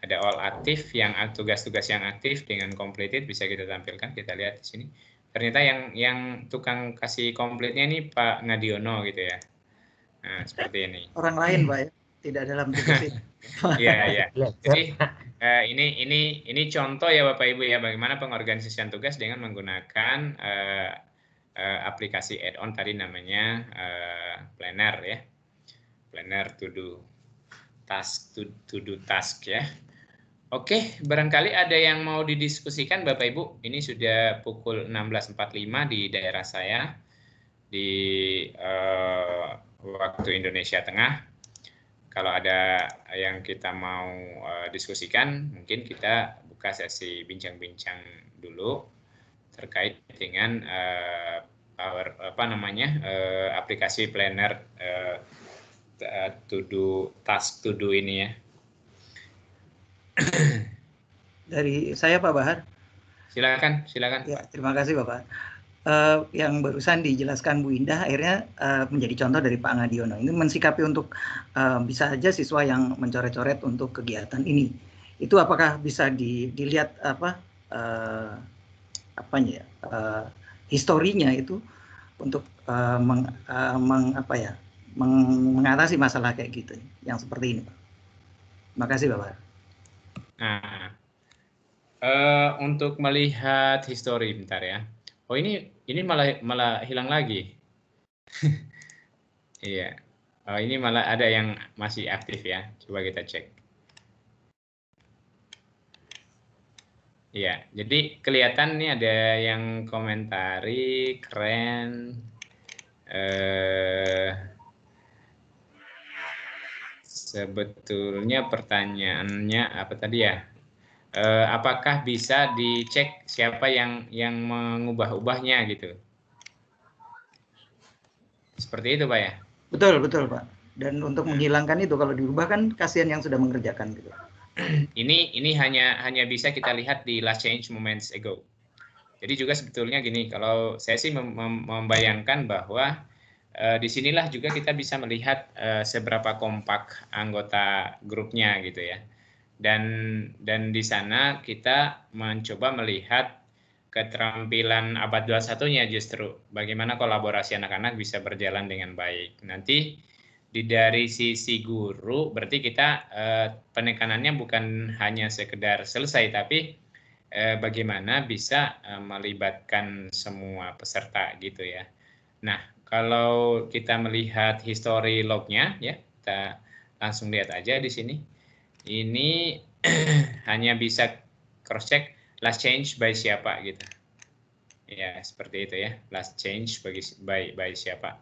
Ada all aktif yang tugas-tugas yang aktif dengan completed bisa kita tampilkan, kita lihat di sini. Ternyata yang tukang kasih komplitnya ini Pak Ngadiono gitu ya. Nah, seperti ini. Orang lain Pak ya, tidak dalam tugas ini. Iya. Jadi ini contoh ya Bapak Ibu ya bagaimana pengorganisasian tugas dengan menggunakan aplikasi add-on tadi namanya Planner ya. Planner to do task ya. Oke, barangkali ada yang mau didiskusikan Bapak Ibu. Ini sudah pukul 16.45 di daerah saya di waktu Indonesia Tengah. Kalau ada yang kita mau diskusikan, mungkin kita buka sesi bincang-bincang dulu terkait dengan aplikasi Planner task to do ini ya. Dari saya Pak Bahar. Silakan. Ya, terima kasih Bapak. Yang barusan dijelaskan Bu Indah akhirnya menjadi contoh dari Pak Ngadiono. Ini mensikapi untuk bisa saja siswa yang mencoret-coret untuk kegiatan ini. Itu apakah bisa dilihat historinya itu untuk mengatasi masalah kayak gitu yang seperti ini Pak. Terima kasih Bapak. Nah, untuk melihat histori bentar ya. Oh ini malah hilang lagi. Iya. Oh, ini malah ada yang masih aktif ya. Coba kita cek. Iya, jadi kelihatan nih ada yang komentari keren. Sebetulnya pertanyaannya apa tadi ya? Apakah bisa dicek siapa yang mengubah-ubahnya gitu? Seperti itu Pak ya? Betul, betul Pak. Dan untuk menghilangkan itu kalau dirubah kan kasihan yang sudah mengerjakan gitu. Ini hanya bisa kita lihat di last change moments ago. Jadi juga sebetulnya gini, kalau saya sih membayangkan bahwa disinilah juga kita bisa melihat seberapa kompak anggota grupnya gitu ya. Dan di sana kita mencoba melihat keterampilan abad 21-nya justru bagaimana kolaborasi anak-anak bisa berjalan dengan baik. Nanti dari sisi guru berarti kita penekanannya bukan hanya sekedar selesai tapi bagaimana bisa melibatkan semua peserta gitu ya. Nah, kalau kita melihat history log-nya ya, kita langsung lihat aja di sini. Ini hanya bisa cross check last change by siapa gitu. Ya, seperti itu ya. Last change by siapa.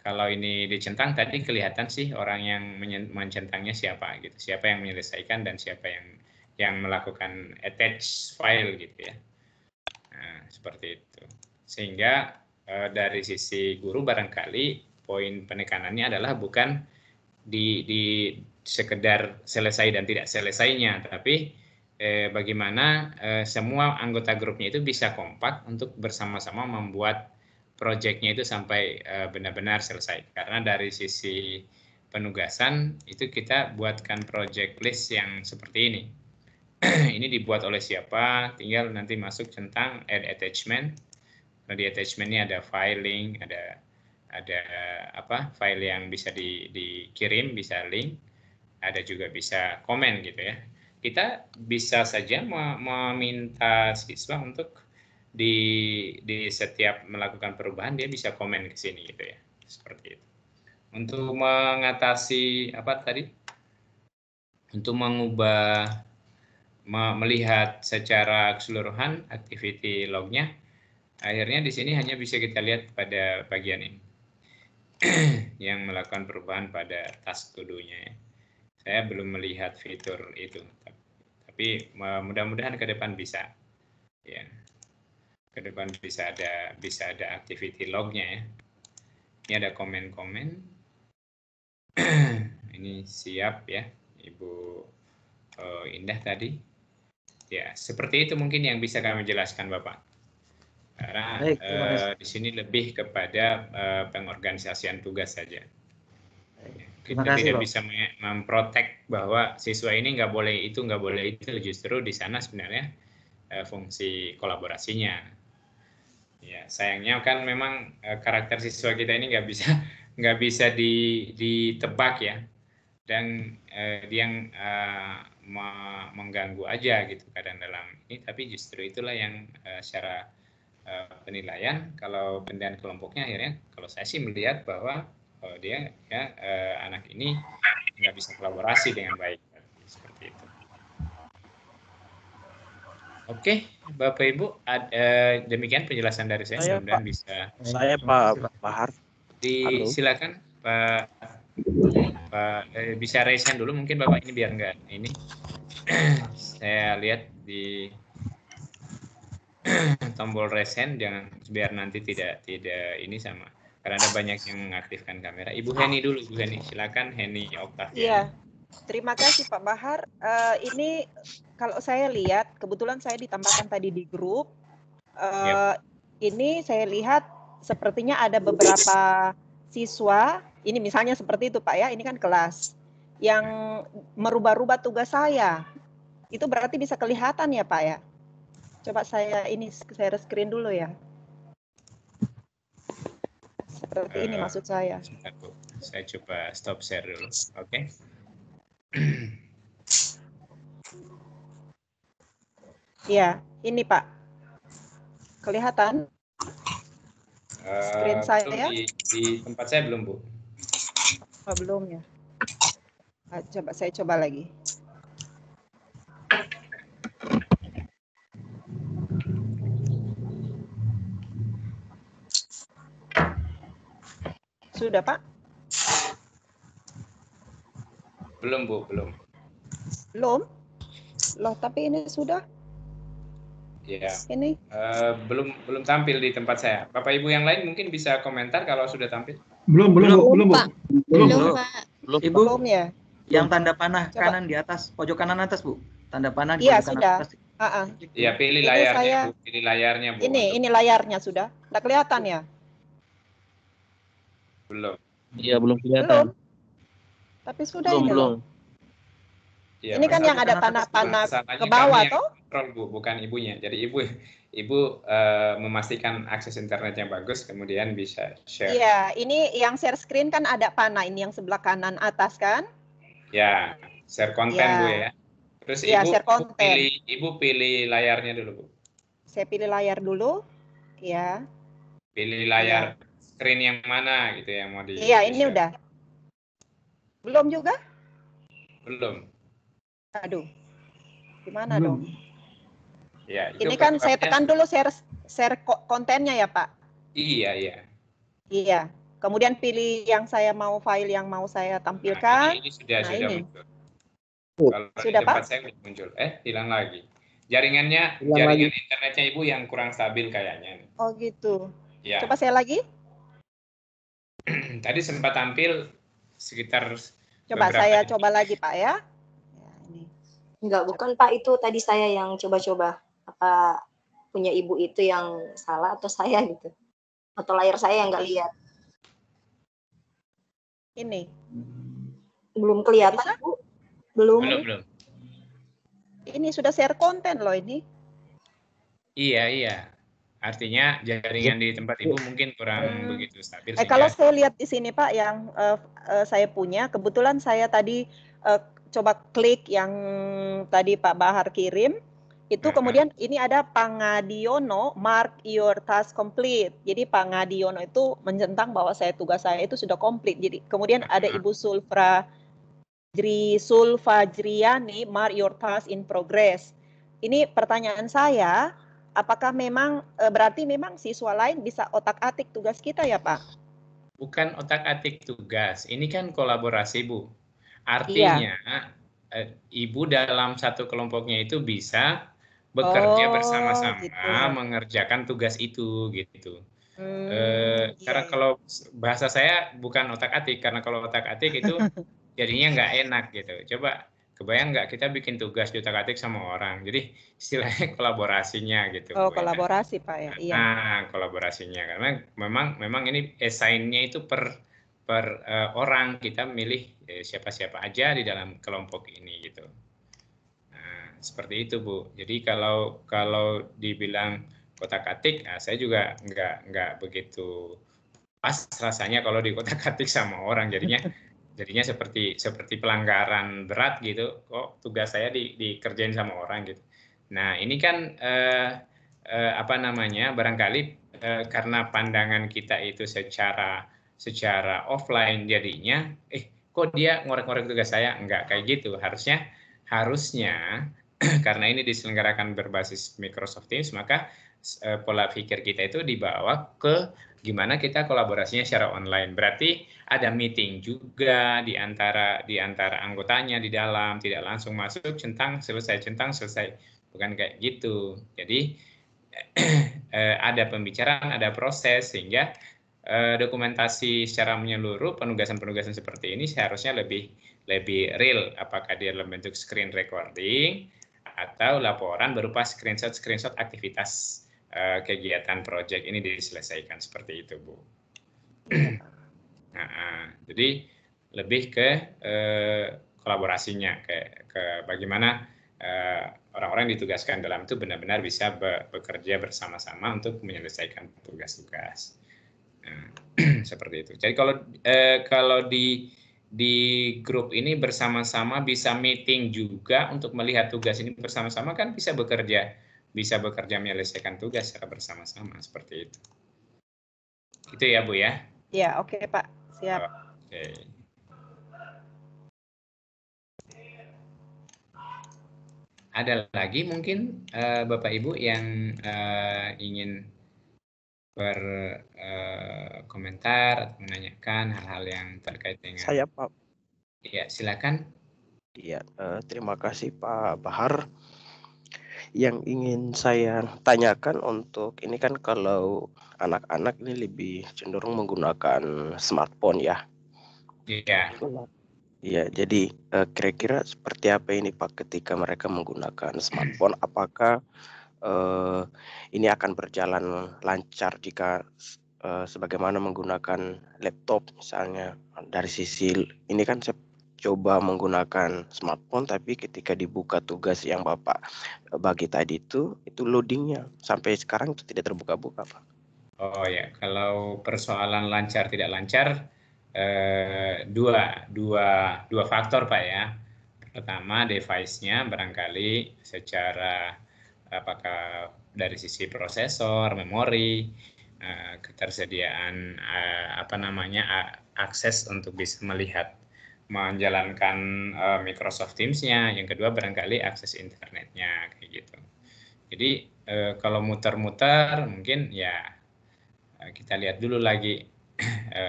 Kalau ini dicentang tadi kelihatan sih orang yang mencentangnya siapa gitu. Siapa yang menyelesaikan dan siapa yang melakukan attach file gitu ya. Nah, seperti itu. Sehingga dari sisi guru barangkali poin penekanannya adalah bukan di sekedar selesai dan tidak selesainya, tapi bagaimana semua anggota grupnya itu bisa kompak untuk bersama-sama membuat proyeknya itu sampai benar-benar selesai. Karena dari sisi penugasan itu kita buatkan project list yang seperti ini. Ini dibuat oleh siapa, tinggal nanti masuk tentang add attachment. Nah, di attachment ini ada filing, ada file yang bisa dikirim, bisa link, ada juga bisa komen gitu ya. Kita bisa saja meminta siswa untuk di setiap melakukan perubahan dia bisa komen ke sini gitu ya, seperti itu. Untuk mengatasi untuk mengubah melihat secara keseluruhan activity log-nya, akhirnya di sini hanya bisa kita lihat pada bagian ini yang melakukan perubahan pada task to do-nya. Saya belum melihat fitur itu, tapi mudah-mudahan ke depan bisa. Ya, ke depan bisa ada activity log-nya ya. Ini ada komen-komen. Ini siap ya, Ibu Indah tadi. Ya, seperti itu mungkin yang bisa kami jelaskan Bapak. Karena di sini lebih kepada pengorganisasian tugas saja. Kita tidak bisa memprotek bahwa siswa ini nggak boleh itu, justru di sana sebenarnya fungsi kolaborasinya. Ya, sayangnya kan memang karakter siswa kita ini nggak bisa ditebak ya, dan dia mengganggu aja gitu kadang dalam ini, tapi justru itulah yang secara penilaian kalau penilaian kelompoknya akhirnya kalau saya sih melihat bahwa dia ya anak ini nggak bisa kolaborasi dengan baik seperti itu. Oke, Bapak Ibu, demikian penjelasan dari saya. Mudah-mudahan bisa. Saya Pak Bahar. Silakan Pak bisa raise hand dulu mungkin Bapak ini biar nggak ini. Saya lihat di tombol raise hand, jangan biar nanti tidak ini sama. Karena ada banyak yang mengaktifkan kamera. Ibu Heni dulu, Ibu Heni. Silakan Heni Octavian. Iya, terima kasih Pak Bahar. Ini kalau saya lihat, kebetulan saya ditambahkan tadi di grup. Ini saya lihat sepertinya ada beberapa siswa, ini misalnya seperti itu Pak ya, ini kan kelas, yang merubah-rubah tugas saya. Itu berarti bisa kelihatan ya Pak ya? Coba saya screen dulu ya. Seperti ini maksud saya. Sebentar, Bu. Saya coba stop share dulu. Oke. Iya, ini Pak. Kelihatan? Screen saya? Di tempat saya belum, Bu. Oh, belum ya. Saya coba lagi. Sudah, Pak? Belum, Bu, belum. Belum? Loh, tapi ini sudah. Ya. Ini belum tampil di tempat saya. Bapak Ibu yang lain mungkin bisa komentar kalau sudah tampil. Belum, Pak. Belum, Pak. Ibu, Belum ya? yang tanda panah Coba. kanan di atas, pojok kanan atas, Bu. Tanda panah di Iya, pojok kanan sudah. atas. Ya, pilih Ini layarnya, saya- Bu. Pilih layarnya, Bu. Ini layarnya sudah. Nggak kelihatan ya? Belum. Iya, belum kelihatan. Tapi sudah ini Belum. loh. Ya, Ini kan yang ada panah-panah ke bawah toh? Kontrol, Bu, bukan ibunya. Jadi ibu memastikan akses internet yang bagus, kemudian bisa share. Iya, ini yang share screen kan ada panah ini yang sebelah kanan atas kan? Ya, share konten, Ya. Bu ya. Terus Ya, ibu share konten. ibu pilih layarnya dulu, Bu. Saya pilih layar dulu. Ya. Pilih layar screen yang mana gitu yang mau di. Iya, ini udah. Belum juga? Belum. Aduh. Gimana dong? Ya, Ini kan saya tekan dulu share kontennya ya, Pak? Iya. Iya. Kemudian pilih yang saya mau, file yang mau saya tampilkan. Ini sudah ini. muncul. Kalau Sudah, di tempat Pak? saya belum muncul. Hilang lagi. Jaringan internetnya Ibu yang kurang stabil kayaknya. Oh gitu. Ya. Coba saya lagi. Tadi sempat tampil sekitar. Coba saya coba lagi, Pak ya. Enggak, bukan Pak, itu tadi saya yang coba-coba. Apa punya ibu itu yang salah atau saya gitu? Atau layar saya yang nggak lihat? Ini. Belum kelihatan, Bu? Belum. Ini sudah share konten loh ini. Iya. Artinya jaringan di tempat Ibu mungkin kurang begitu stabil. Kalau saya lihat di sini Pak yang saya punya, kebetulan saya tadi coba klik yang tadi Pak Bahar kirim, itu kemudian ini ada Pangadiono, mark your task complete. Jadi Pangadiono itu mencentang bahwa tugas saya itu sudah komplit. Jadi kemudian ada Ibu Sulfajriani, mark your task in progress. Ini pertanyaan saya, apakah memang berarti memang siswa lain bisa otak-atik tugas kita ya Pak? Bukan otak-atik tugas, ini kan kolaborasi Bu. Artinya Ibu dalam satu kelompoknya itu bisa bekerja bersama-sama gitu. Mengerjakan tugas itu gitu. Karena kalau bahasa saya bukan otak-atik, karena kalau otak-atik itu jadinya nggak enak gitu. Coba kebayang nggak kita bikin tugas di otak-atik sama orang, jadi istilahnya kolaborasinya gitu. Oh, kolaborasi Pak ya. Iya. Nah, kolaborasinya karena memang ini assign-nya itu per orang, kita milih siapa-siapa aja di dalam kelompok ini gitu. Nah, seperti itu Bu. Jadi kalau dibilang kotak-atik, saya juga nggak begitu pas rasanya kalau di kotak-atik sama orang, jadinya seperti pelanggaran berat gitu. Kok tugas saya dikerjain sama orang gitu. Nah, ini kan barangkali karena pandangan kita itu secara offline, jadinya kok dia ngorek-ngorek tugas saya, enggak kayak gitu. Harusnya karena ini diselenggarakan berbasis Microsoft Teams, maka pola pikir kita itu dibawa ke gimana kita kolaborasinya secara online. Berarti ada meeting juga di antara anggotanya di dalam, tidak langsung masuk centang selesai, bukan kayak gitu. Jadi ada pembicaraan, ada proses, sehingga dokumentasi secara menyeluruh penugasan seperti ini seharusnya lebih real, apakah dia dalam bentuk screen recording atau laporan berupa screenshot aktivitas kegiatan proyek ini diselesaikan, seperti itu Bu. Jadi lebih ke kolaborasinya, ke bagaimana orang-orang yang ditugaskan dalam itu benar-benar bisa bekerja bersama-sama untuk menyelesaikan tugas-tugas. Seperti itu. Jadi kalau di grup ini bersama-sama bisa meeting juga untuk melihat tugas ini bersama-sama, kan bisa bekerja menyelesaikan tugas secara bersama-sama, seperti itu. Itu ya Bu ya? Ya, oke Pak. Siap. Oke. Ada lagi mungkin Bapak Ibu yang ingin berkomentar, menanyakan hal-hal yang terkait dengan saya Pak. Iya, silakan. Iya, terima kasih Pak Bahar. Yang ingin saya tanyakan untuk ini kan kalau anak-anak ini lebih cenderung menggunakan smartphone ya. Iya. Iya, jadi kira-kira seperti apa ini Pak ketika mereka menggunakan smartphone? Apakah ini akan berjalan lancar jika sebagaimana menggunakan laptop misalnya dari sisi ini kan saya coba menggunakan smartphone tapi ketika dibuka tugas yang Bapak bagi tadi itu loadingnya sampai sekarang itu tidak terbuka-buka Pak. Oh ya, kalau persoalan lancar tidak lancar dua faktor Pak ya. Pertama device-nya barangkali secara apakah dari sisi prosesor, memori, ketersediaan akses untuk bisa melihat menjalankan Microsoft Teams-nya. Yang kedua barangkali akses internetnya kayak gitu. Jadi kalau muter-muter mungkin ya kita lihat dulu lagi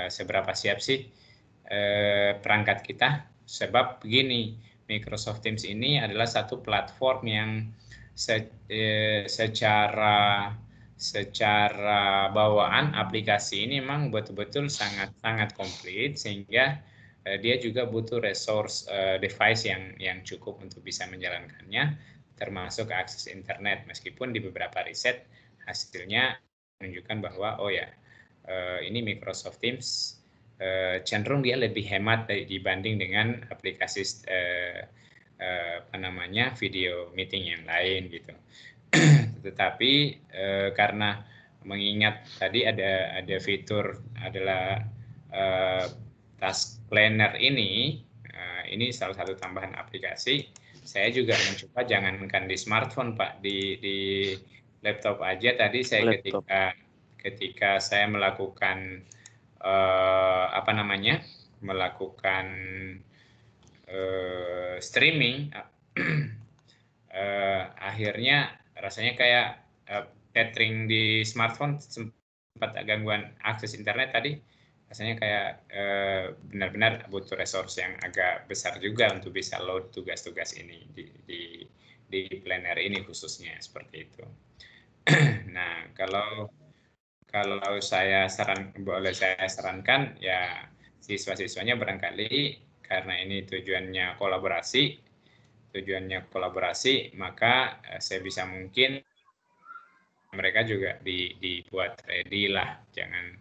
seberapa siap sih perangkat kita. Sebab begini, Microsoft Teams ini adalah satu platform yang secara bawaan aplikasi ini memang betul-betul sangat komplit sehingga dia juga butuh resource device yang cukup untuk bisa menjalankannya, termasuk akses internet. Meskipun di beberapa riset hasilnya menunjukkan bahwa ini Microsoft Teams cenderung dia lebih hemat dibanding dengan aplikasi video meeting yang lain gitu. Tetapi karena mengingat tadi ada fitur adalah task planner ini salah satu tambahan aplikasi. Saya juga mencoba jangankan di smartphone Pak, di laptop aja tadi saya ketika saya melakukan melakukan streaming akhirnya rasanya kayak tethering di smartphone sempat gangguan akses internet tadi, rasanya kayak benar-benar butuh resource yang agak besar juga untuk bisa load tugas-tugas ini di planner ini khususnya seperti itu. Nah, kalau saya boleh saya sarankan ya siswa-siswanya barangkali karena ini tujuannya kolaborasi, maka sebisa mungkin mereka juga dibuat ready lah, jangan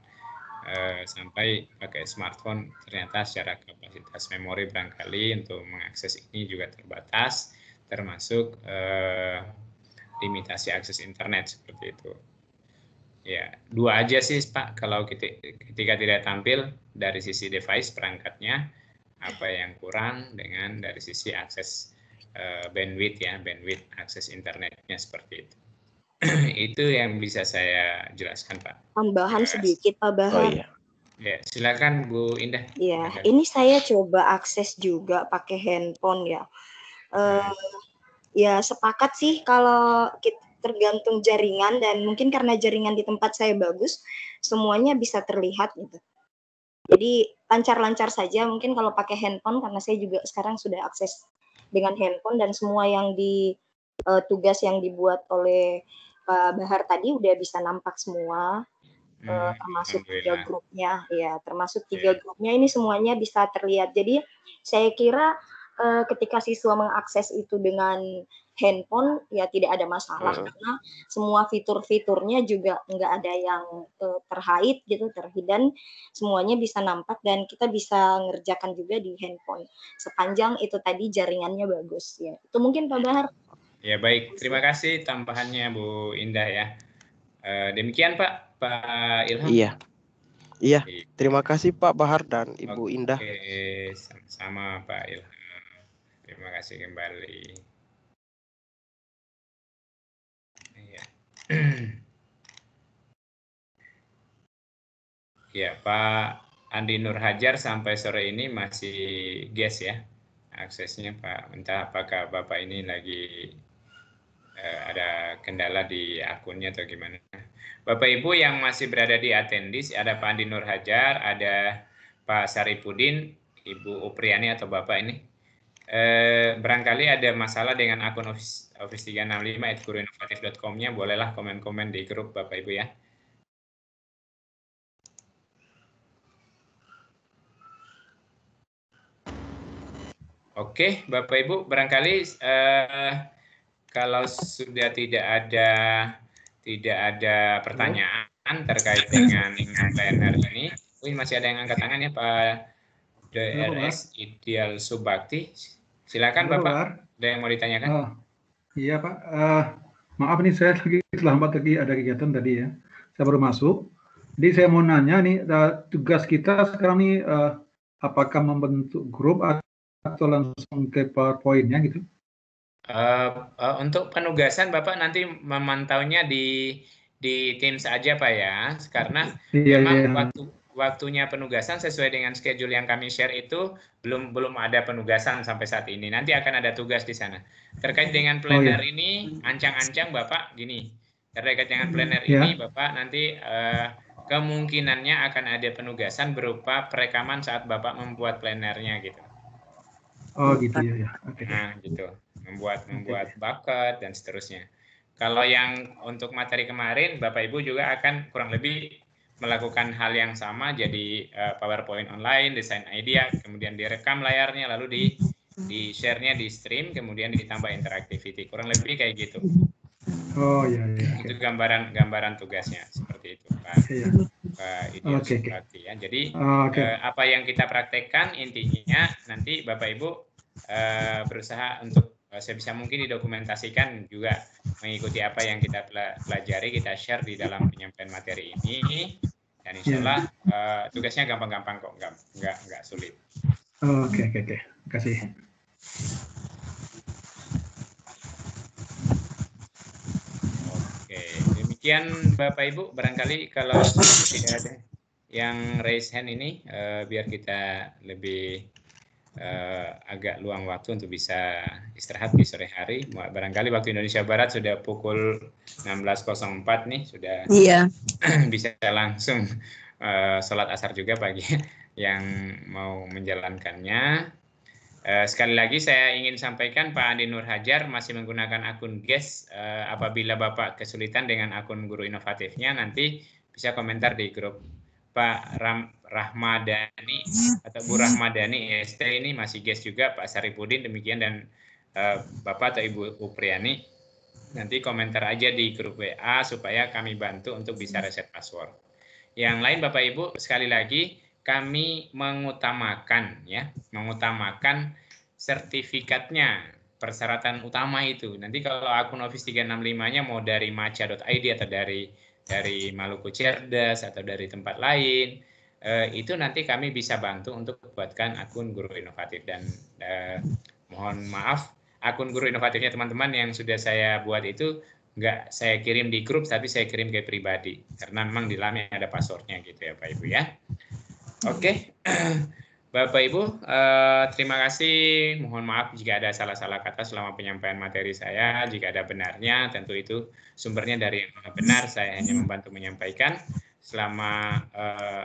sampai pakai smartphone ternyata secara kapasitas memori barangkali untuk mengakses ini juga terbatas, termasuk limitasi akses internet seperti itu. Ya, dua aja sih Pak, kalau ketika tidak tampil dari sisi device perangkatnya, apa yang kurang dengan dari sisi akses bandwidth akses internetnya seperti itu. Itu yang bisa saya jelaskan Pak. Tambahan sedikit Pak Bahar. Oh iya. Ya, silakan Bu Indah. Iya, ini saya coba akses juga pakai handphone ya. Ya sepakat sih kalau kita tergantung jaringan dan mungkin karena jaringan di tempat saya bagus, semuanya bisa terlihat gitu. Jadi lancar-lancar saja mungkin kalau pakai handphone karena saya juga sekarang sudah akses dengan handphone dan semua yang tugas yang dibuat oleh Pak Bahar tadi udah bisa nampak semua. Termasuk 3 grupnya ya, termasuk 3 grupnya ini semuanya bisa terlihat. Jadi saya kira ketika siswa mengakses itu dengan handphone ya tidak ada masalah karena semua fitur-fiturnya juga nggak ada yang terhide gitu, terhidden, semuanya bisa nampak dan kita bisa ngerjakan juga di handphone sepanjang itu tadi jaringannya bagus ya. Itu mungkin Pak Bahar. Ya baik, terima kasih tambahannya Bu Indah ya. Demikian Pak Ilham. Iya, terima kasih Pak Bahar dan Ibu Indah. Oke, sama-sama Pak Ilham. Terima kasih kembali. Ya. Ya, Pak Andi Nur Hajar sampai sore ini masih guest ya aksesnya Pak. Entah apakah Bapak ini lagi ada kendala di akunnya atau gimana. Bapak Ibu yang masih berada di attendees, ada Pak Andi Nur Hajar, ada Pak Saripudin, Ibu Upriani atau Bapak ini. barangkali ada masalah dengan akun office365@guruinovatif.com-nya, bolehlah komen-komen di grup Bapak Ibu ya. Oke, Bapak Ibu, barangkali kalau sudah tidak ada pertanyaan terkait dengan planner ini, masih ada yang angkat tangan ya, Pak DRS Ideal Subakti. Silakan Bapak, ada yang mau ditanyakan? Iya Pak, maaf nih saya lagi terlambat lagi ada kegiatan tadi ya, saya baru masuk. Jadi saya mau nanya nih, tugas kita sekarang nih apakah membentuk grup atau langsung ke PowerPoint-nya gitu? Untuk penugasan Bapak nanti memantaunya di Teams aja Pak ya, karena memang waktunya penugasan sesuai dengan schedule yang kami share itu belum ada penugasan sampai saat ini. Nanti akan ada tugas di sana. Terkait dengan planner ini, ancang-ancang Bapak gini, terkait dengan planner ini Bapak nanti kemungkinannya akan ada penugasan berupa perekaman saat Bapak membuat plannernya gitu. Oh gitu ya. Nah gitu, membuat bucket dan seterusnya. Kalau yang untuk materi kemarin, Bapak Ibu juga akan kurang lebih melakukan hal yang sama, jadi PowerPoint online, desain idea, kemudian direkam layarnya, lalu di share-nya di stream, kemudian ditambah interactivity, kurang lebih kayak gitu. Oh iya. Itu gambaran tugasnya seperti itu Pak. Ideal Subakti ya. Jadi apa yang kita praktekkan intinya nanti Bapak Ibu berusaha untuk sebisa mungkin didokumentasikan, juga mengikuti apa yang kita pelajari, kita share di dalam penyampaian materi ini, dan insya Allah tugasnya gampang-gampang kok, nggak sulit. Oke. Terima kasih. Oke, demikian Bapak Ibu, barangkali kalau tidak ada yang raise hand ini, biar kita lebih agak luang waktu untuk bisa istirahat di sore hari. Barangkali waktu Indonesia Barat sudah pukul 16.04 nih, sudah bisa langsung sholat asar juga bagi yang mau menjalankannya. Sekali lagi saya ingin sampaikan Pak Andi Nur Hajar masih menggunakan akun guest. Apabila Bapak kesulitan dengan akun Guru Inovatifnya, nanti bisa komentar di grup. Pak Rahmadani atau Bu Rahmadani EST ini masih guest juga, Pak Saripudin demikian, dan Bapak atau Ibu Upriani nanti komentar aja di grup WA supaya kami bantu untuk bisa reset password. Yang lain Bapak Ibu, sekali lagi kami mengutamakan sertifikatnya, persyaratan utama itu. Nanti kalau akun Office 365-nya mau dari maca.id atau dari Maluku Cerdas atau dari tempat lain, itu nanti kami bisa bantu untuk buatkan akun Guru Inovatif. Dan mohon maaf, akun Guru Inovatifnya teman-teman yang sudah saya buat itu nggak saya kirim di grup, tapi saya kirim ke pribadi, karena memang di dalamnya ada passwordnya gitu ya Pak Ibu ya. Oke, Bapak Ibu, terima kasih. Mohon maaf jika ada salah-salah kata selama penyampaian materi saya. Jika ada benarnya, tentu itu sumbernya dari yang benar. Saya hanya membantu menyampaikan. Selama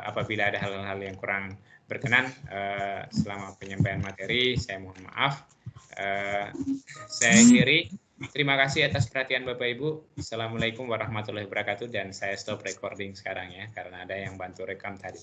apabila ada hal-hal yang kurang berkenan selama penyampaian materi, saya mohon maaf. Saya akhiri. Terima kasih atas perhatian Bapak Ibu. Assalamualaikum warahmatullahi wabarakatuh. Dan saya stop recording sekarang ya, karena ada yang bantu rekam tadi.